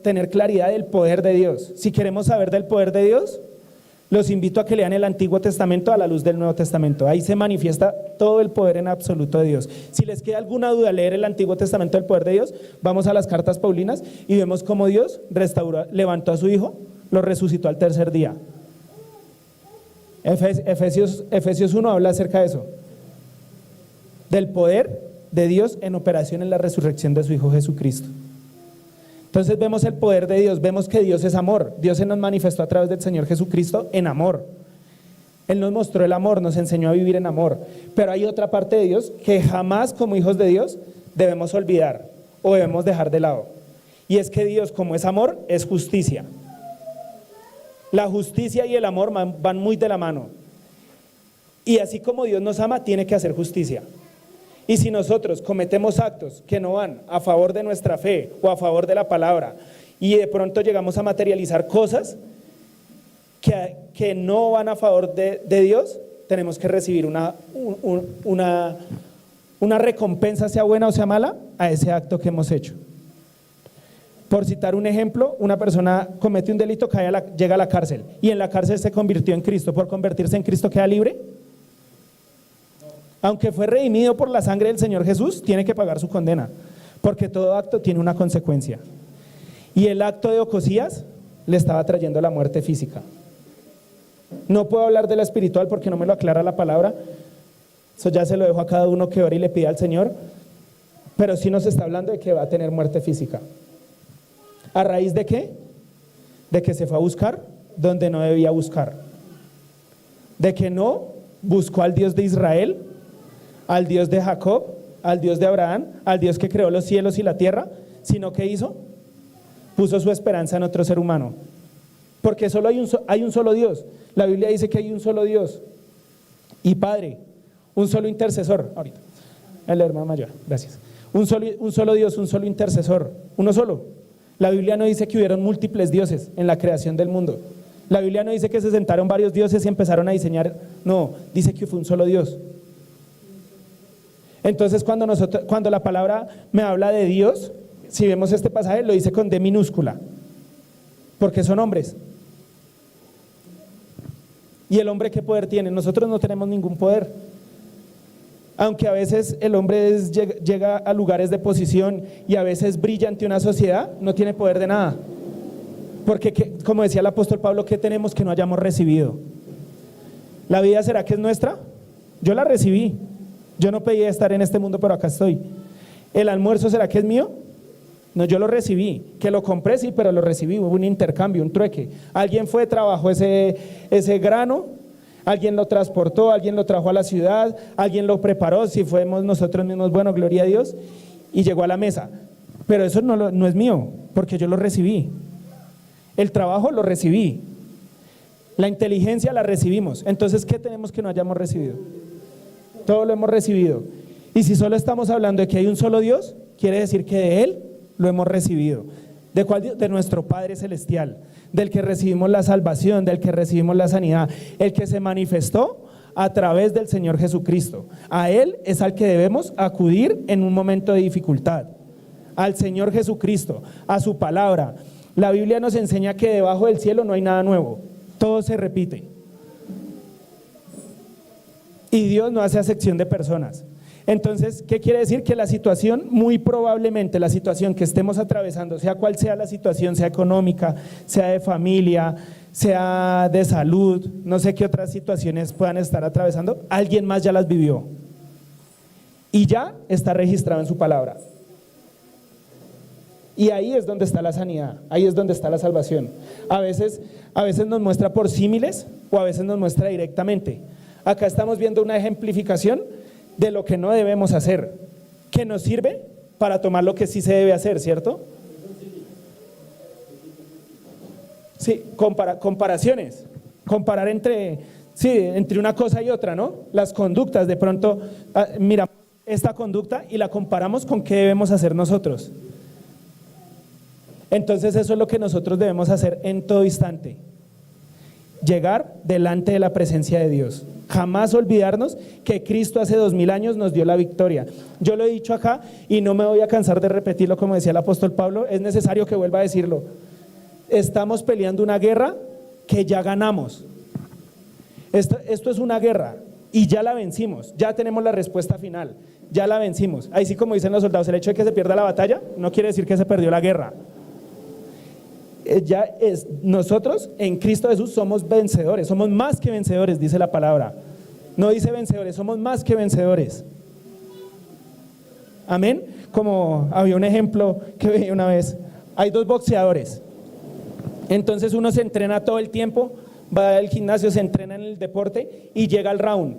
tener claridad del poder de Dios. Si queremos saber del poder de Dios, los invito a que lean el Antiguo Testamento a la luz del Nuevo Testamento. Ahí se manifiesta todo el poder en absoluto de Dios. Si les queda alguna duda leer el Antiguo Testamento del poder de Dios, vamos a las cartas paulinas y vemos cómo Dios levantó a su Hijo, lo resucitó al tercer día. Efesios 1 habla acerca de eso, del poder de Dios en operación en la resurrección de su Hijo Jesucristo. Entonces vemos el poder de Dios, vemos que Dios es amor. Dios se nos manifestó a través del Señor Jesucristo en amor. Él nos mostró el amor, nos enseñó a vivir en amor. Pero hay otra parte de Dios que jamás como hijos de Dios debemos olvidar o debemos dejar de lado. Y es que Dios, como es amor, es justicia. La justicia y el amor van muy de la mano. Y así como Dios nos ama, tiene que hacer justicia. Y si nosotros cometemos actos que no van a favor de nuestra fe o a favor de la palabra y de pronto llegamos a materializar cosas que no van a favor de Dios, tenemos que recibir una recompensa, sea buena o sea mala, a ese acto que hemos hecho. Por citar un ejemplo, una persona comete un delito, llega a la cárcel y en la cárcel se convirtió en Cristo. ¿Por convertirse en Cristo queda libre? Aunque fue redimido por la sangre del Señor Jesús, tiene que pagar su condena, porque todo acto tiene una consecuencia. Y el acto de Ocosías le estaba trayendo la muerte física. No puedo hablar de la espiritual porque no me lo aclara la palabra, eso ya se lo dejo a cada uno que ore y le pida al Señor, pero sí nos está hablando de que va a tener muerte física. ¿A raíz de qué? De que se fue a buscar donde no debía buscar, de que no buscó al Dios de Israel, al Dios de Jacob, al Dios de Abraham, al Dios que creó los cielos y la tierra, sino que hizo, puso su esperanza en otro ser humano, porque solo hay un solo Dios. La Biblia dice que hay un solo Dios y Padre, un solo intercesor. Ahorita, el hermano mayor, gracias. Un solo Dios, un solo intercesor, uno solo. La Biblia no dice que hubieron múltiples dioses en la creación del mundo. La Biblia no dice que se sentaron varios dioses y empezaron a diseñar, no, dice que fue un solo Dios. Entonces cuando la palabra me habla de Dios, si vemos este pasaje, lo dice con D minúscula, porque son hombres. ¿Y el hombre qué poder tiene? Nosotros no tenemos ningún poder. Aunque a veces el hombre llega a lugares de posición y a veces brilla ante una sociedad, no tiene poder de nada. Porque, como decía el apóstol Pablo, ¿qué tenemos que no hayamos recibido? ¿La vida será que es nuestra? Yo la recibí. Yo no pedí estar en este mundo, pero acá estoy. ¿El almuerzo será que es mío? No, yo lo recibí. Que lo compré, sí, pero lo recibí. Hubo un intercambio, un trueque. Alguien fue, trabajó ese grano, alguien lo transportó, alguien lo trajo a la ciudad, alguien lo preparó, si fuimos nosotros mismos, bueno, gloria a Dios, y llegó a la mesa. Pero eso no es mío, porque yo lo recibí. El trabajo lo recibí. La inteligencia la recibimos. Entonces, ¿qué tenemos que no hayamos recibido? Todo lo hemos recibido. Y si solo estamos hablando de que hay un solo Dios, quiere decir que de Él lo hemos recibido. ¿De cuál Dios? De nuestro Padre Celestial, del que recibimos la salvación, del que recibimos la sanidad, el que se manifestó a través del Señor Jesucristo. A Él es al que debemos acudir en un momento de dificultad, al Señor Jesucristo, a su palabra. La Biblia nos enseña que debajo del cielo no hay nada nuevo, todo se repite. Y Dios no hace acepción de personas. Entonces, ¿qué quiere decir? Que la situación, muy probablemente la situación que estemos atravesando, sea cual sea la situación, sea económica, sea de familia, sea de salud, no sé qué otras situaciones puedan estar atravesando, alguien más ya las vivió y ya está registrado en su palabra. Y ahí es donde está la sanidad, ahí es donde está la salvación. A veces nos muestra por símiles o a veces nos muestra directamente. Acá estamos viendo una ejemplificación de lo que no debemos hacer, que nos sirve para tomar lo que sí se debe hacer, ¿cierto? Sí, comparaciones, comparar entre una cosa y otra, ¿no? Las conductas, de pronto, miramos esta conducta y la comparamos con qué debemos hacer nosotros. Entonces eso es lo que nosotros debemos hacer en todo instante. llegar delante de la presencia de Dios. Jamás olvidarnos que Cristo hace 2000 años nos dio la victoria. Yo lo he dicho acá y no me voy a cansar de repetirlo, como decía el apóstol Pablo, es necesario que vuelva a decirlo. Estamos peleando una guerra que ya ganamos. Esto es una guerra y ya la vencimos, ya tenemos la respuesta final, ya la vencimos. Ahí sí, como dicen los soldados, el hecho de que se pierda la batalla no quiere decir que se perdió la guerra. Nosotros en Cristo Jesús somos vencedores, somos más que vencedores, dice la palabra. No dice vencedores, somos más que vencedores. Amén. Como había un ejemplo que veía una vez, hay dos boxeadores, entonces uno se entrena todo el tiempo, va al gimnasio, se entrena en el deporte y llega al round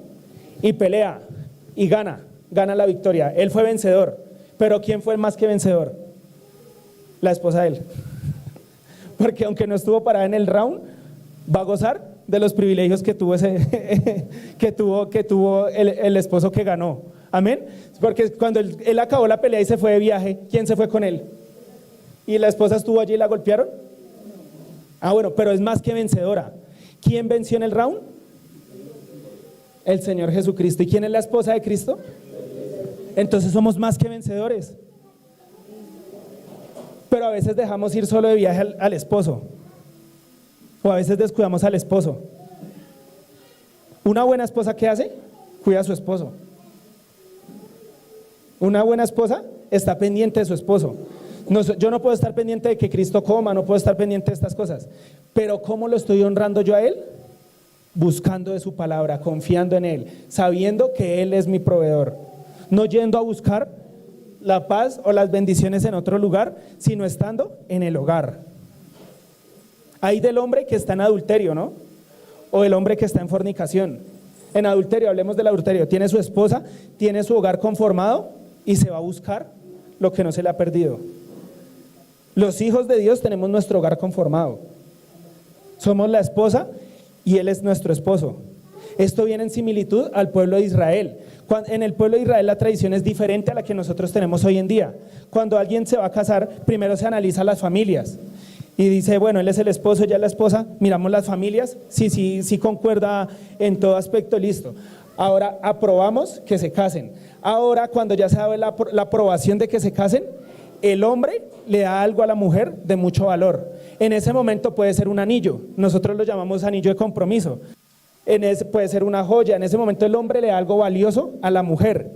y pelea y gana la victoria. Él fue vencedor, pero ¿quién fue el más que vencedor? La esposa de él. Porque aunque no estuvo parada en el round, va a gozar de los privilegios que tuvo que tuvo el esposo que ganó. Amén. Porque cuando él acabó la pelea y se fue de viaje, ¿quién se fue con él? ¿Y la esposa estuvo allí y la golpearon? Ah, bueno, pero es más que vencedora. ¿Quién venció en el round? El Señor Jesucristo. ¿Y quién es la esposa de Cristo? Entonces somos más que vencedores. Pero a veces dejamos ir solo de viaje al esposo, o a veces descuidamos al esposo. Una buena esposa, ¿qué hace? Cuida a su esposo. Una buena esposa está pendiente de su esposo. Yo no puedo estar pendiente de que Cristo coma, no puedo estar pendiente de estas cosas, pero ¿cómo lo estoy honrando yo a Él? Buscando de su palabra, confiando en Él, sabiendo que Él es mi proveedor, no yendo a buscar la paz o las bendiciones en otro lugar, sino estando en el hogar. Hay del hombre que está en adulterio, ¿no? O el hombre que está en fornicación. En adulterio, hablemos del adulterio, tiene su esposa, tiene su hogar conformado y se va a buscar lo que no se le ha perdido. Los hijos de Dios tenemos nuestro hogar conformado. Somos la esposa y Él es nuestro esposo. Esto viene en similitud al pueblo de Israel. En el pueblo de Israel la tradición es diferente a la que nosotros tenemos hoy en día. Cuando alguien se va a casar, primero se analiza las familias y dice, bueno, él es el esposo, ella es la esposa, miramos las familias, sí concuerda en todo aspecto, listo. Ahora aprobamos que se casen. Ahora, cuando ya se da la aprobación de que se casen, el hombre le da algo a la mujer de mucho valor. En ese momento puede ser un anillo, nosotros lo llamamos anillo de compromiso. Puede ser una joya. En ese momento el hombre le da algo valioso a la mujer.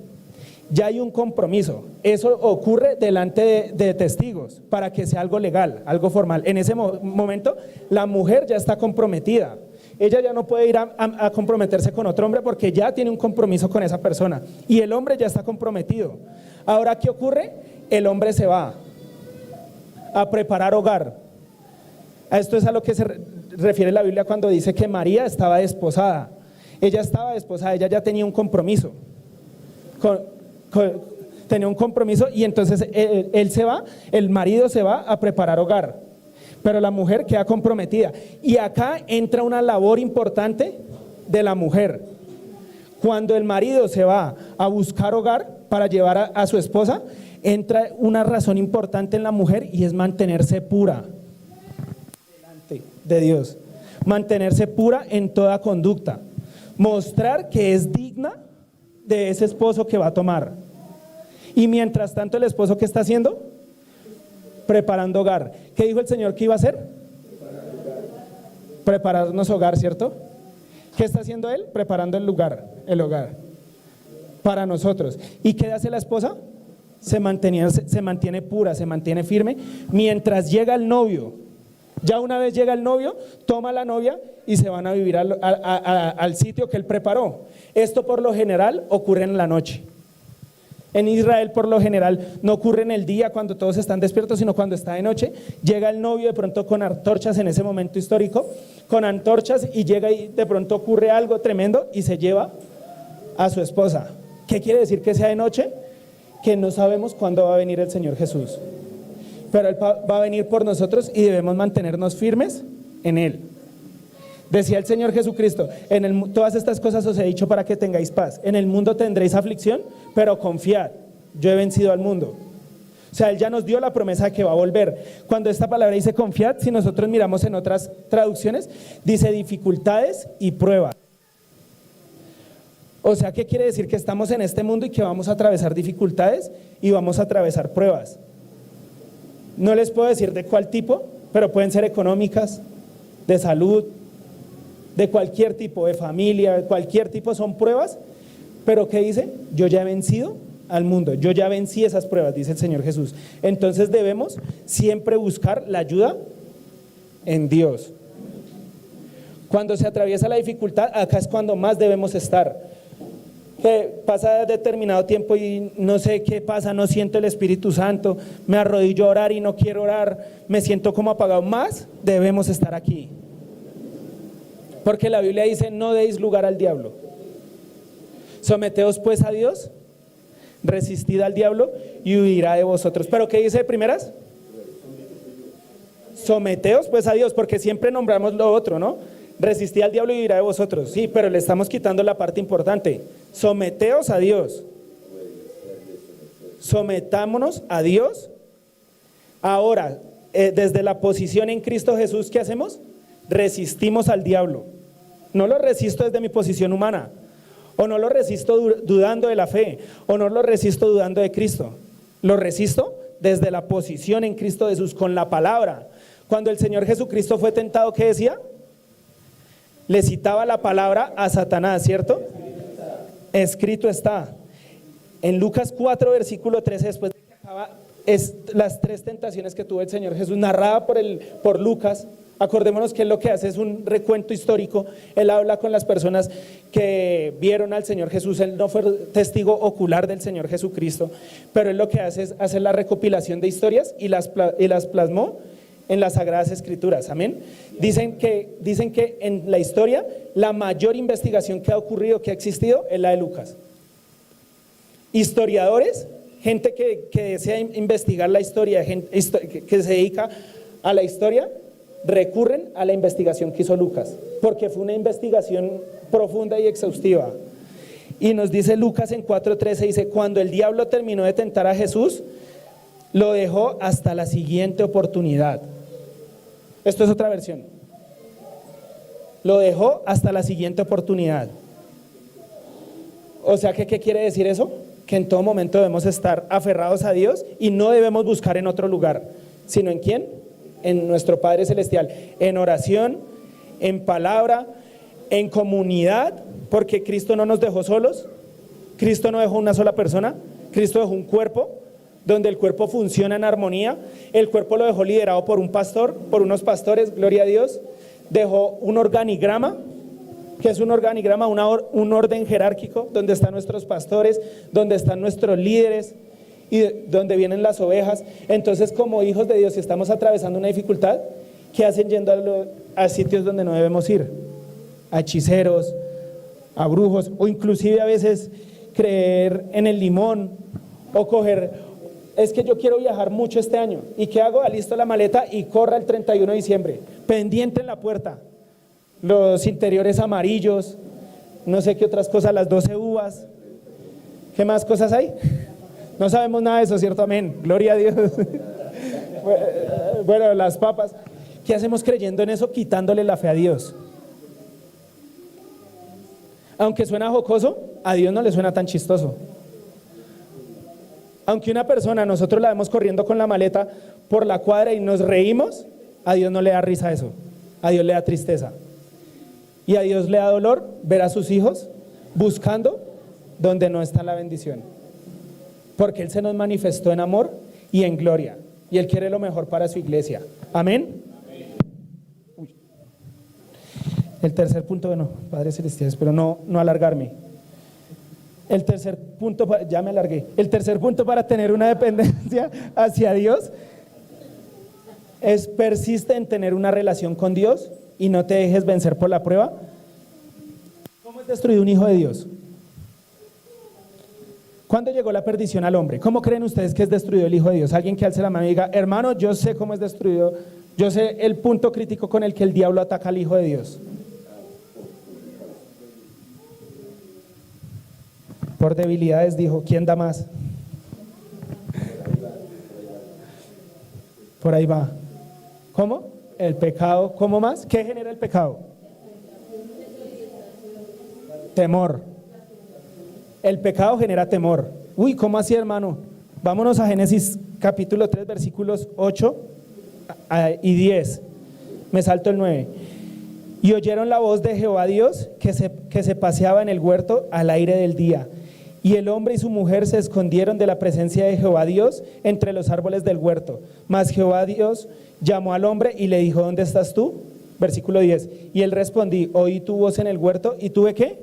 Ya hay un compromiso. Eso ocurre delante de testigos para que sea algo legal, algo formal. En ese momento la mujer ya está comprometida. Ella ya no puede ir a comprometerse con otro hombre porque ya tiene un compromiso con esa persona. Y el hombre ya está comprometido. Ahora, ¿qué ocurre? El hombre se va a preparar hogar. A esto es a lo que se refiere la Biblia cuando dice que María estaba desposada. Ella estaba desposada, ella ya tenía un compromiso. Tenía un compromiso y entonces él se va, el marido se va a preparar hogar, pero la mujer queda comprometida. Y acá entra una labor importante de la mujer. Cuando el marido se va a buscar hogar para llevar a su esposa, entra una razón importante en la mujer y es mantenerse pura delante de Dios, mantenerse pura en toda conducta, mostrar que es digna de ese esposo que va a tomar. Y mientras tanto, el esposo, ¿qué está haciendo? Preparando hogar. ¿Qué dijo el Señor que iba a hacer? Prepararnos hogar, ¿cierto? ¿Qué está haciendo Él? Preparando el hogar para nosotros. ¿Y qué hace la esposa? Se mantiene pura, se mantiene firme mientras llega el novio. Ya una vez llega el novio, toma a la novia y se van a vivir al sitio que él preparó. Esto por lo general ocurre en la noche. En Israel por lo general no ocurre en el día cuando todos están despiertos, sino cuando está de noche. Llega el novio de pronto con antorchas en ese momento histórico, con antorchas, y llega y de pronto ocurre algo tremendo y se lleva a su esposa. ¿Qué quiere decir que sea de noche? Que no sabemos cuándo va a venir el Señor Jesús, pero Él va a venir por nosotros y debemos mantenernos firmes en Él. Decía el Señor Jesucristo, todas estas cosas os he dicho para que tengáis paz. En el mundo tendréis aflicción, pero confiad, yo he vencido al mundo. O sea, Él ya nos dio la promesa de que va a volver. Cuando esta palabra dice confiad, si nosotros miramos en otras traducciones, dice dificultades y pruebas. O sea, ¿qué quiere decir? Que estamos en este mundo y que vamos a atravesar dificultades y vamos a atravesar pruebas. No les puedo decir de cuál tipo, pero pueden ser económicas, de salud, de cualquier tipo, de familia, de cualquier tipo, son pruebas. Pero ¿qué dice? Yo ya he vencido al mundo, yo ya vencí esas pruebas, dice el Señor Jesús. Entonces debemos siempre buscar la ayuda en Dios. Cuando se atraviesa la dificultad, acá es cuando más debemos estar. Que pasa determinado tiempo y no sé qué pasa, no siento el Espíritu Santo, me arrodillo a orar y no quiero orar, me siento como apagado. Más debemos estar aquí. Porque la Biblia dice, no deis lugar al diablo. Someteos pues a Dios, resistid al diablo y huirá de vosotros. ¿Pero qué dice de primeras? Someteos pues a Dios, porque siempre nombramos lo otro, ¿no? Resistid al diablo y huirá de vosotros. Sí, pero le estamos quitando la parte importante. Someteos a Dios. Sometámonos a Dios. Ahora, desde la posición en Cristo Jesús, ¿qué hacemos? Resistimos al diablo. No lo resisto desde mi posición humana, o no lo resisto dudando de la fe, o no lo resisto dudando de Cristo. Lo resisto desde la posición en Cristo Jesús, con la palabra. Cuando el Señor Jesucristo fue tentado, ¿qué decía? Le citaba la palabra a Satanás, ¿cierto? Escrito está. En Lucas 4, versículo 13, después de que acaba las 3 tentaciones que tuvo el Señor Jesús, narrada por Lucas. Acordémonos que él lo que hace es un recuento histórico. Él habla con las personas que vieron al Señor Jesús. Él no fue testigo ocular del Señor Jesucristo, pero él lo que hace es hacer la recopilación de historias y las plasmó en las Sagradas Escrituras. Amén. Dicen que en la historia la mayor investigación que ha ocurrido, que ha existido, es la de Lucas. Historiadores, gente que desea investigar la historia, gente que se dedica a la historia, recurren a la investigación que hizo Lucas, porque fue una investigación profunda y exhaustiva. Y nos dice Lucas en 4:13, dice, cuando el diablo terminó de tentar a Jesús, lo dejó hasta la siguiente oportunidad. Esto es otra versión. Lo dejó hasta la siguiente oportunidad. O sea, ¿qué quiere decir eso? Que en todo momento debemos estar aferrados a Dios y no debemos buscar en otro lugar, sino ¿en quién? En nuestro Padre Celestial, en oración, en palabra, en comunidad, porque Cristo no nos dejó solos. Cristo no dejó una sola persona, Cristo dejó un cuerpo, donde el cuerpo funciona en armonía. El cuerpo lo dejó liderado por un pastor, por unos pastores, gloria a Dios. Dejó un organigrama, que es un organigrama, un orden jerárquico, donde están nuestros pastores, donde están nuestros líderes y donde vienen las ovejas. Entonces, como hijos de Dios, si estamos atravesando una dificultad, ¿qué hacen yendo a sitios donde no debemos ir? A hechiceros, a brujos, o inclusive a veces creer en el limón, o coger, es que yo quiero viajar mucho este año, ¿y qué hago? Alisto la maleta y corra el 31 de diciembre, pendiente en la puerta, los interiores amarillos, no sé qué otras cosas, las 12 uvas, ¿qué más cosas hay? No sabemos nada de eso, ¿cierto? Amén, gloria a Dios. Bueno, las papas, ¿qué hacemos creyendo en eso? Quitándole la fe a Dios. Aunque suena jocoso, a Dios no le suena tan chistoso. Aunque una persona, nosotros la vemos corriendo con la maleta por la cuadra y nos reímos, a Dios no le da risa eso, a Dios le da tristeza. Y a Dios le da dolor ver a sus hijos buscando donde no está la bendición. Porque Él se nos manifestó en amor y en gloria. Y Él quiere lo mejor para su iglesia. Amén. Uy. El tercer punto, bueno, Padre Celestial, espero no alargarme. El tercer punto, ya me alargué. El tercer punto para tener una dependencia hacia Dios es persiste en tener una relación con Dios y no te dejes vencer por la prueba. ¿Cómo es destruido un hijo de Dios? ¿Cuándo llegó la perdición al hombre? ¿Cómo creen ustedes que es destruido el hijo de Dios? Alguien que alce la mano y diga, hermano, yo sé cómo es destruido, yo sé el punto crítico con el que el diablo ataca al hijo de Dios. Por debilidades, dijo, ¿quién da más? Por ahí va. ¿Cómo? El pecado. ¿Cómo más? ¿Qué genera el pecado? Temor. El pecado genera temor. Uy, ¿cómo así, hermano? Vámonos a Génesis capítulo 3, versículos 8 y 10. Me salto el 9. Y oyeron la voz de Jehová Dios que se paseaba en el huerto al aire del día. Y el hombre y su mujer se escondieron de la presencia de Jehová Dios entre los árboles del huerto. Mas Jehová Dios llamó al hombre y le dijo: ¿dónde estás tú? Versículo 10. Y él respondí: oí tu voz en el huerto. ¿Y tuve qué?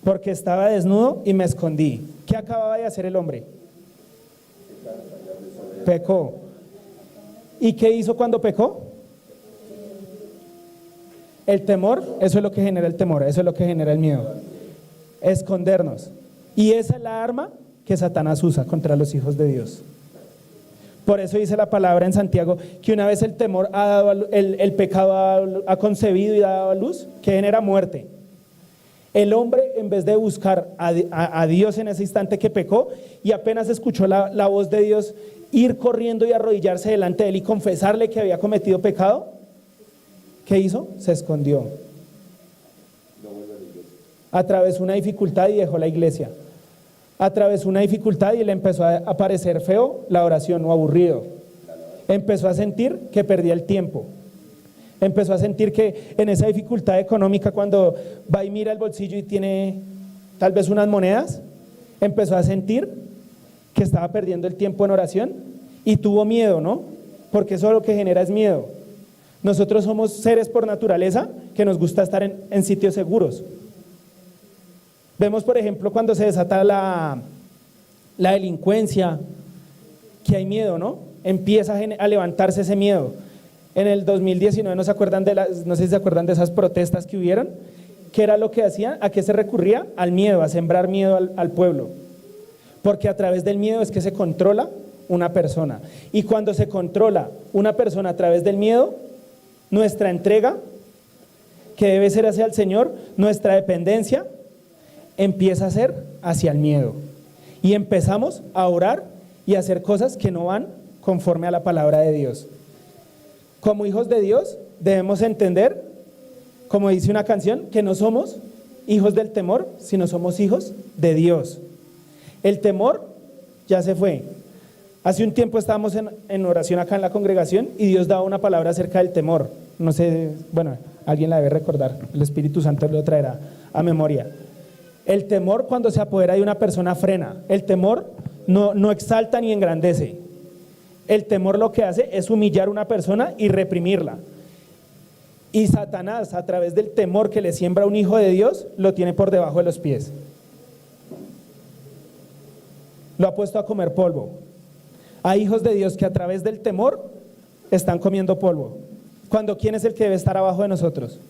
Porque estaba desnudo y me escondí. ¿Qué acababa de hacer el hombre? Pecó. ¿Y qué hizo cuando pecó? El temor. Eso es lo que genera el temor, eso es lo que genera el miedo. Escondernos. Y esa es la arma que Satanás usa contra los hijos de Dios. Por eso dice la palabra en Santiago que una vez el temor ha dado, el pecado ha concebido y ha dado a luz, que genera muerte. El hombre, en vez de buscar a Dios en ese instante que pecó, y apenas escuchó la voz de Dios, ir corriendo y arrodillarse delante de él y confesarle que había cometido pecado, ¿qué hizo? Se escondió. Atravesó una dificultad y dejó la iglesia. Atravesó una dificultad y le empezó a parecer feo la oración o aburrido. Empezó a sentir que perdía el tiempo. Empezó a sentir que en esa dificultad económica, cuando va y mira el bolsillo y tiene tal vez unas monedas, empezó a sentir que estaba perdiendo el tiempo en oración y tuvo miedo, ¿no? Porque eso lo que genera es miedo. Nosotros somos seres por naturaleza que nos gusta estar en sitios seguros. Vemos, por ejemplo, cuando se desata la delincuencia, que hay miedo, ¿no? Empieza a levantarse ese miedo. En el 2019 no sé si se acuerdan de esas protestas que hubieron. ¿Qué era lo que hacían? ¿A qué se recurría? Al miedo, a sembrar miedo al pueblo. Porque a través del miedo es que se controla una persona. Y cuando se controla una persona a través del miedo, nuestra entrega, que debe ser hacia el Señor, nuestra dependencia, empieza a ser hacia el miedo. Y empezamos a orar y a hacer cosas que no van conforme a la palabra de Dios. Como hijos de Dios debemos entender, como dice una canción, que no somos hijos del temor, sino somos hijos de Dios. El temor ya se fue. Hace un tiempo estábamos en oración acá en la congregación y Dios daba una palabra acerca del temor. No sé, bueno, alguien la debe recordar, el Espíritu Santo lo traerá a memoria. El temor, cuando se apodera de una persona, frena. El temor no exalta ni engrandece. El temor lo que hace es humillar a una persona y reprimirla. Y Satanás, a través del temor que le siembra a un hijo de Dios, lo tiene por debajo de los pies. Lo ha puesto a comer polvo. Hay hijos de Dios que a través del temor están comiendo polvo. Cuando, ¿quién es el que debe estar abajo de nosotros?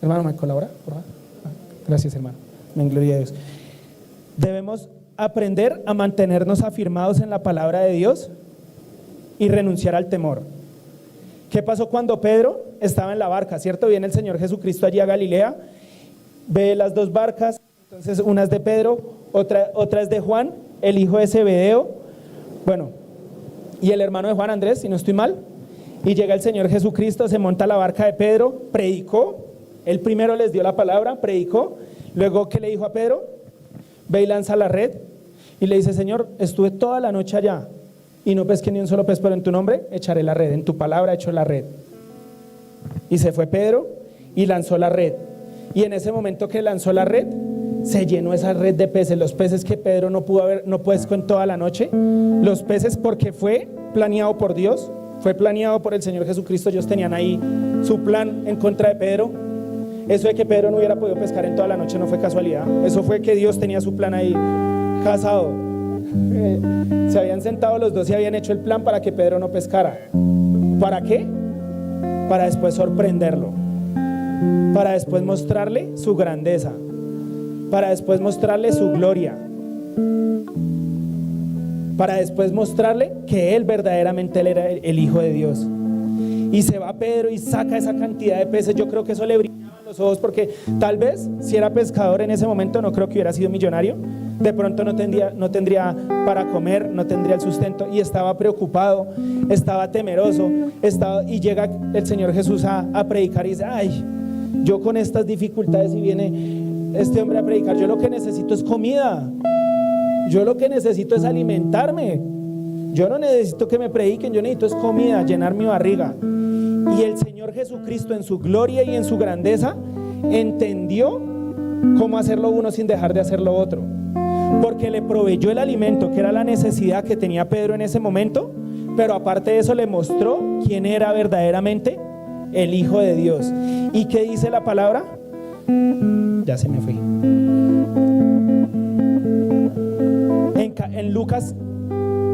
Hermano, ¿me colabora? Por favor. Gracias, hermano. En gloria a Dios. Debemos aprender a mantenernos afirmados en la palabra de Dios y renunciar al temor. ¿Qué pasó cuando Pedro estaba en la barca? ¿Cierto? Viene el Señor Jesucristo allí a Galilea, ve las dos barcas, entonces una es de Pedro, otra es de Juan, el hijo de Zebedeo, bueno, y el hermano de Juan, Andrés, si no estoy mal, y llega el Señor Jesucristo, se monta a la barca de Pedro, predicó, él primero les dio la palabra, predicó, luego ¿qué le dijo a Pedro? Ve y lanza la red, y le dice: Señor, estuve toda la noche allá, y no pesqué ni un solo pez, pero en tu nombre echaré la red, en tu palabra echo la red. Y se fue Pedro y lanzó la red, y en ese momento que lanzó la red, se llenó esa red de peces, los peces que Pedro no pescó en toda la noche, los peces, porque fue planeado por Dios, fue planeado por el Señor Jesucristo. Ellos tenían ahí su plan en contra de Pedro. Eso de que Pedro no hubiera podido pescar en toda la noche no fue casualidad, eso fue que Dios tenía su plan ahí casado. Se habían sentado los dos y habían hecho el plan para que Pedro no pescara. ¿Para qué? Para después sorprenderlo, para después mostrarle su grandeza, para después mostrarle su gloria, para después mostrarle que él verdaderamente era el Hijo de Dios. Y se va Pedro y saca esa cantidad de peces. Yo creo que eso le brillaban los ojos, porque tal vez si era pescador en ese momento, no creo que hubiera sido millonario, de pronto no tendría para comer, no tendría el sustento, y estaba preocupado, estaba temeroso, y llega el Señor Jesús a predicar y dice: ay, yo con estas dificultades, y viene este hombre a predicar, yo lo que necesito es comida, yo lo que necesito es alimentarme, yo no necesito que me prediquen, yo necesito es comida, llenar mi barriga. Y el Señor Jesucristo, en su gloria y en su grandeza, entendió cómo hacerlo uno sin dejar de hacer lo otro, porque le proveyó el alimento, que era la necesidad que tenía Pedro en ese momento, pero aparte de eso le mostró quién era verdaderamente el Hijo de Dios. ¿Y qué dice la palabra? Ya se me fue. En Lucas,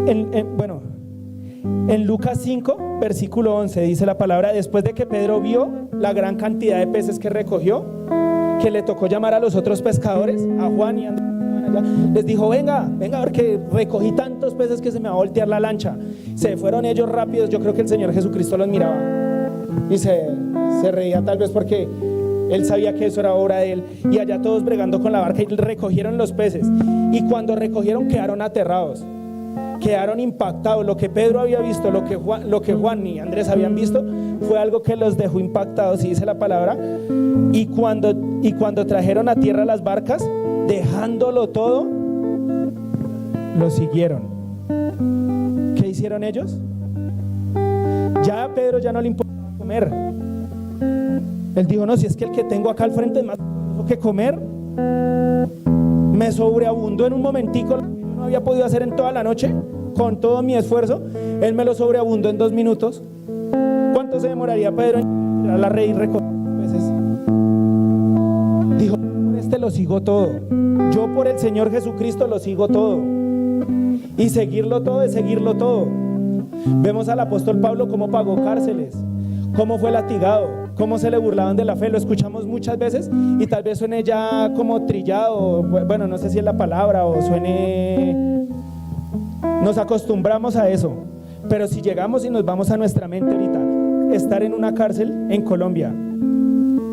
en Lucas 5, versículo 11, dice la palabra: después de que Pedro vio la gran cantidad de peces que recogió, que le tocó llamar a los otros pescadores, a Juan y Andrés, les dijo: venga, porque recogí tantos peces que se me va a voltear la lancha. Se fueron ellos rápidos. Yo creo que el Señor Jesucristo los miraba y se reía, tal vez porque él sabía que eso era obra de él, y allá todos bregando con la barca, y recogieron los peces, y cuando recogieron quedaron aterrados, quedaron impactados. Lo que Pedro había visto, lo que Juan y Andrés habían visto, fue algo que los dejó impactados, y dice la palabra: y cuando trajeron a tierra las barcas, dejándolo todo, lo siguieron. ¿Qué hicieron ellos? Ya a Pedro ya no le importaba comer. Él dijo: no, si es que el que tengo acá al frente es más que comer, me sobreabundó en un momentico, lo que yo no había podido hacer en toda la noche, con todo mi esfuerzo, él me lo sobreabundó en 2 minutos. ¿Cuánto se demoraría Pedro en tirar la red y recoger peces? Dijo: por este lo sigo todo, yo por el Señor Jesucristo lo sigo todo, y seguirlo todo es seguirlo todo. Vemos al apóstol Pablo cómo pagó cárceles, cómo fue latigado, cómo se le burlaban de la fe. Lo escuchamos muchas veces y tal vez suene ya como trillado, bueno, no sé si es la palabra, o suene, nos acostumbramos a eso. Pero si llegamos y nos vamos a nuestra mente ahorita, estar en una cárcel en Colombia,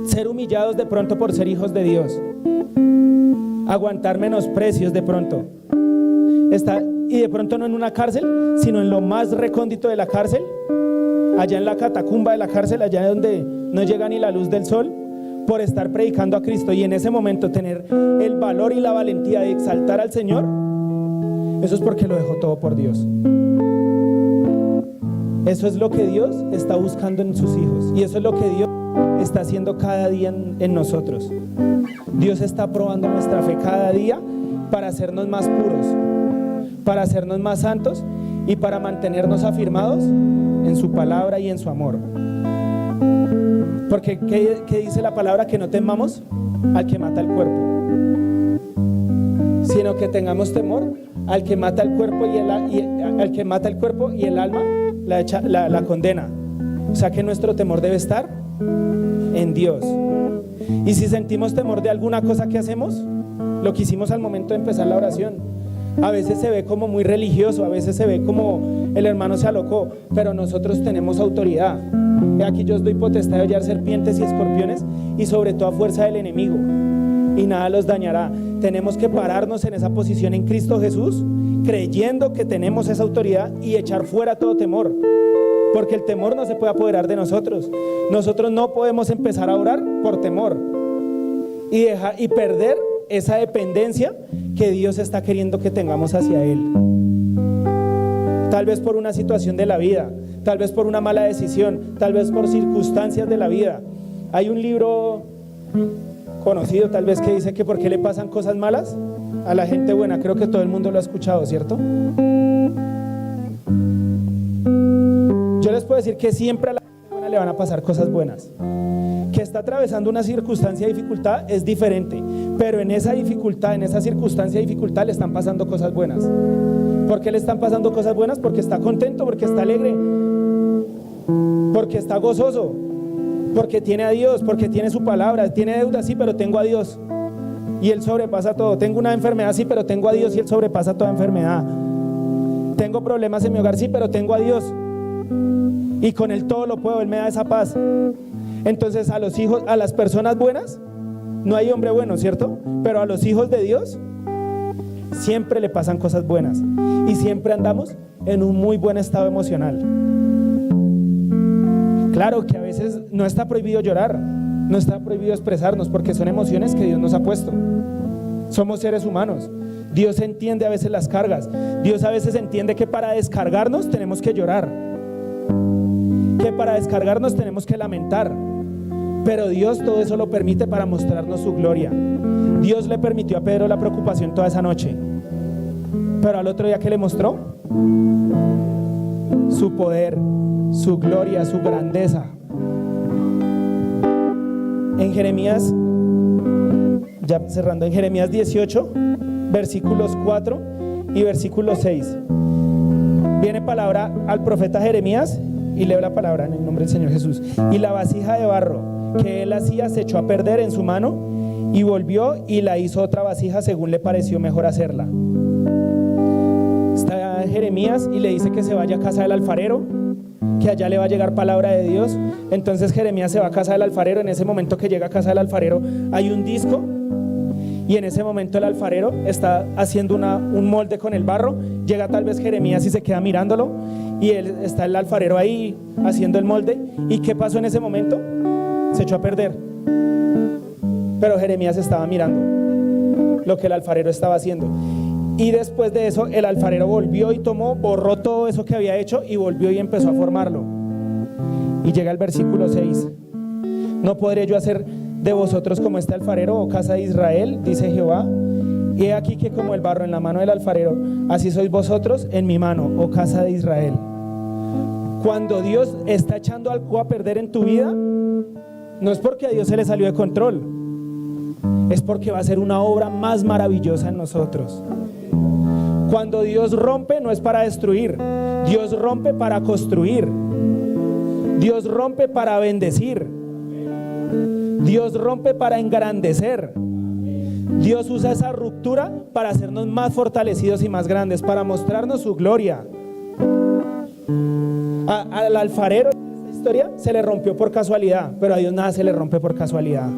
ser humillados de pronto por ser hijos de Dios, aguantar menosprecios de pronto, y de pronto no en una cárcel, sino en lo más recóndito de la cárcel, allá en la catacumba de la cárcel, allá donde no llega ni la luz del sol, por estar predicando a Cristo, y en ese momento tener el valor y la valentía de exaltar al Señor, eso es porque lo dejó todo por Dios. Eso es lo que Dios está buscando en sus hijos, y eso es lo que Dios está haciendo cada día en nosotros. Dios está probando nuestra fe cada día para hacernos más puros, para hacernos más santos, y para mantenernos afirmados en su palabra y en su amor. Porque ¿qué dice la palabra? Que no temamos al que mata el cuerpo, sino que tengamos temor al que mata el cuerpo al que mata el cuerpo y el alma la condena. O sea que nuestro temor debe estar en Dios. Y si sentimos temor de alguna cosa que hacemos, lo que hicimos al momento de empezar la oración, a veces se ve como muy religioso, a veces se ve como el hermano se alocó, pero nosotros tenemos autoridad. Aquí yo os doy potestad de hollar serpientes y escorpiones, y sobre toda fuerza del enemigo, y nada los dañará. Tenemos que pararnos en esa posición en Cristo Jesús, creyendo que tenemos esa autoridad, y echar fuera todo temor, porque el temor no se puede apoderar de nosotros. Nosotros no podemos empezar a orar por temor y perder esa dependencia que Dios está queriendo que tengamos hacia Él. Tal vez por una situación de la vida, tal vez por una mala decisión, tal vez por circunstancias de la vida. Hay un libro conocido tal vez que dice que por qué le pasan cosas malas a la gente buena. Creo que todo el mundo lo ha escuchado, ¿cierto? Yo les puedo decir que siempre a la gente buena le van a pasar cosas buenas. Que está atravesando una circunstancia de dificultad es diferente, pero en esa dificultad, en esa circunstancia de dificultad, le están pasando cosas buenas. ¿Por qué le están pasando cosas buenas? Porque está contento, porque está alegre, porque está gozoso, porque tiene a Dios, porque tiene su palabra. Tiene deuda, sí, pero tengo a Dios y Él sobrepasa todo. Tengo una enfermedad, sí, pero tengo a Dios y Él sobrepasa toda enfermedad. Tengo problemas en mi hogar, sí, pero tengo a Dios, y con Él todo lo puedo. Él me da esa paz. Entonces a los hijos, a las personas buenas, no hay hombre bueno, ¿cierto? Pero a los hijos de Dios, siempre le pasan cosas buenas y siempre andamos en un muy buen estado emocional. Claro que a veces no está prohibido llorar, no está prohibido expresarnos, porque son emociones que Dios nos ha puesto. Somos seres humanos. Dios entiende a veces las cargas. Dios a veces entiende que para descargarnos tenemos que llorar, que para descargarnos tenemos que lamentar. Pero Dios todo eso lo permite para mostrarnos su gloria. Dios le permitió a Pedro la preocupación toda esa noche, pero al otro día, ¿qué le mostró? Su poder, su gloria, su grandeza. En Jeremías, ya cerrando, en Jeremías 18, versículos 4 y versículo 6, viene palabra al profeta Jeremías y leo la palabra en el nombre del Señor Jesús. Y la vasija de barro que él hacía se echó a perder en su mano, y volvió y la hizo otra vasija según le pareció mejor hacerla. Está Jeremías y le dice que se vaya a casa del alfarero, que allá le va a llegar palabra de Dios. Entonces Jeremías se va a casa del alfarero. En ese momento que llega a casa del alfarero hay un disco, y en ese momento el alfarero está haciendo un molde con el barro. Llega tal vez Jeremías y se queda mirándolo, y está el alfarero ahí haciendo el molde. ¿Y qué pasó en ese momento? Se echó a perder. Pero Jeremías estaba mirando lo que el alfarero estaba haciendo. Y después de eso el alfarero volvió y borró todo eso que había hecho, y volvió y empezó a formarlo. Y llega el versículo 6. ¿No podré yo hacer de vosotros como este alfarero, oh casa de Israel? Dice Jehová. Y he aquí que como el barro en la mano del alfarero, así sois vosotros en mi mano, oh casa de Israel. Cuando Dios está echando algo a perder en tu vida, no es porque a Dios se le salió de control, es porque va a ser una obra más maravillosa en nosotros. Cuando Dios rompe, no es para destruir. Dios rompe para construir. Dios rompe para bendecir. Dios rompe para engrandecer. Dios usa esa ruptura para hacernos más fortalecidos y más grandes, para mostrarnos su gloria. Al alfarero en esta historia se le rompió por casualidad, pero a Dios nada se le rompe por casualidad.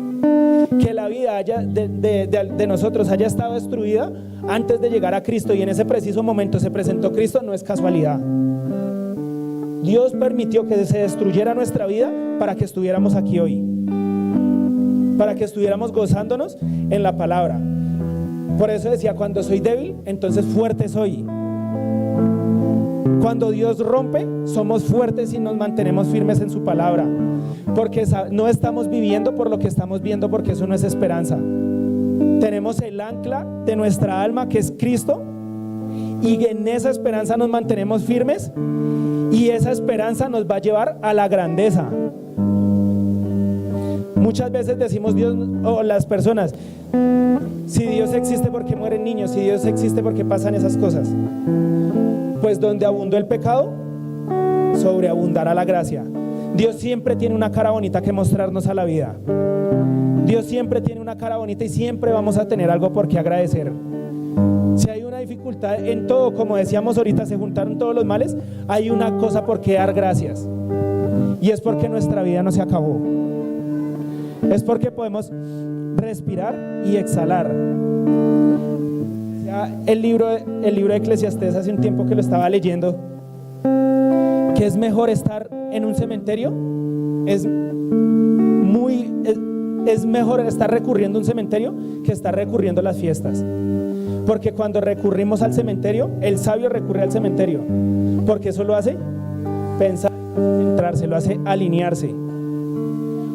Que la vida de nosotros haya estado destruida antes de llegar a Cristo, y en ese preciso momento se presentó Cristo, no es casualidad. Dios permitió que se destruyera nuestra vida para que estuviéramos aquí hoy, para que estuviéramos gozándonos en la palabra. Por eso decía, cuando soy débil, entonces fuerte soy. Cuando Dios rompe, somos fuertes y nos mantenemos firmes en su palabra, porque no estamos viviendo por lo que estamos viendo, porque eso no es esperanza. Tenemos el ancla de nuestra alma, que es Cristo, y en esa esperanza nos mantenemos firmes, y esa esperanza nos va a llevar a la grandeza. Muchas veces decimos Dios, o las personas, si Dios existe, ¿por qué mueren niños? Si Dios existe, ¿por qué pasan esas cosas? Pues donde abundó el pecado, sobreabundará la gracia. Dios siempre tiene una cara bonita que mostrarnos a la vida. Dios siempre tiene una cara bonita, y siempre vamos a tener algo por qué agradecer. Si hay una dificultad en todo, como decíamos ahorita, se juntaron todos los males, hay una cosa por qué dar gracias, y es porque nuestra vida no se acabó. Es porque podemos respirar y exhalar. El libro de Eclesiastés, hace un tiempo que lo estaba leyendo, que es mejor estar en un cementerio, es mejor estar recurriendo a un cementerio que estar recurriendo a las fiestas. Porque cuando recurrimos al cementerio, el sabio recurre al cementerio, porque eso lo hace pensar, centrarse, lo hace alinearse.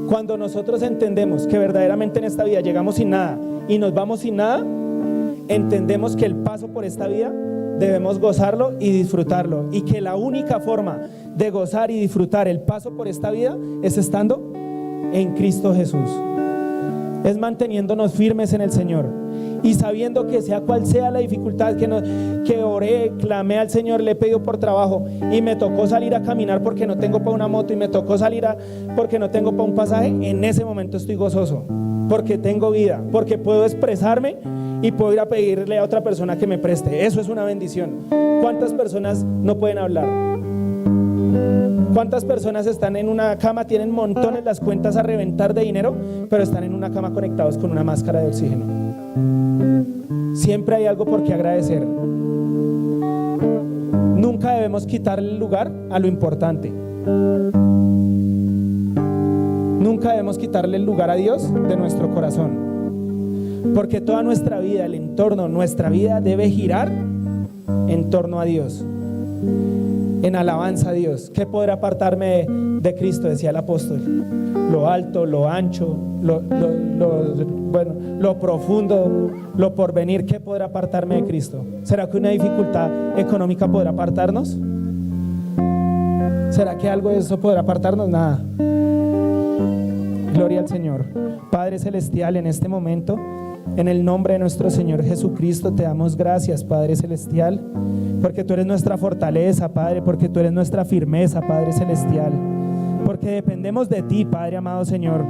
Cuando nosotros entendemos que verdaderamente en esta vida llegamos sin nada y nos vamos sin nada, entendemos que el paso por esta vida debemos gozarlo y disfrutarlo, y que la única forma de gozar y disfrutar el paso por esta vida es estando en Cristo Jesús, es manteniéndonos firmes en el Señor, y sabiendo que sea cual sea la dificultad, que oré, clamé al Señor, le he pedido por trabajo y me tocó salir a caminar porque no tengo para una moto, y me tocó salir porque no tengo para un pasaje, en ese momento estoy gozoso, porque tengo vida, porque puedo expresarme y puedo ir a pedirle a otra persona que me preste. Eso es una bendición. ¿Cuántas personas no pueden hablar? ¿Cuántas personas están en una cama, tienen montones las cuentas a reventar de dinero, pero están en una cama conectados con una máscara de oxígeno? Siempre hay algo por qué agradecer. Nunca debemos quitarle el lugar a lo importante. Nunca debemos quitarle el lugar a Dios de nuestro corazón. Porque toda nuestra vida, el entorno, nuestra vida debe girar en torno a Dios, en alabanza a Dios. ¿Qué podrá apartarme de Cristo?, decía el apóstol. Lo alto, lo ancho, lo profundo, lo porvenir. ¿Qué podrá apartarme de Cristo? ¿Será que una dificultad económica podrá apartarnos? ¿Será que algo de eso podrá apartarnos? Nada. Gloria al Señor. Padre Celestial, en este momento, en el nombre de nuestro Señor Jesucristo, te damos gracias, Padre Celestial, porque tú eres nuestra fortaleza, Padre, porque tú eres nuestra firmeza, Padre Celestial, porque dependemos de ti, Padre amado Señor.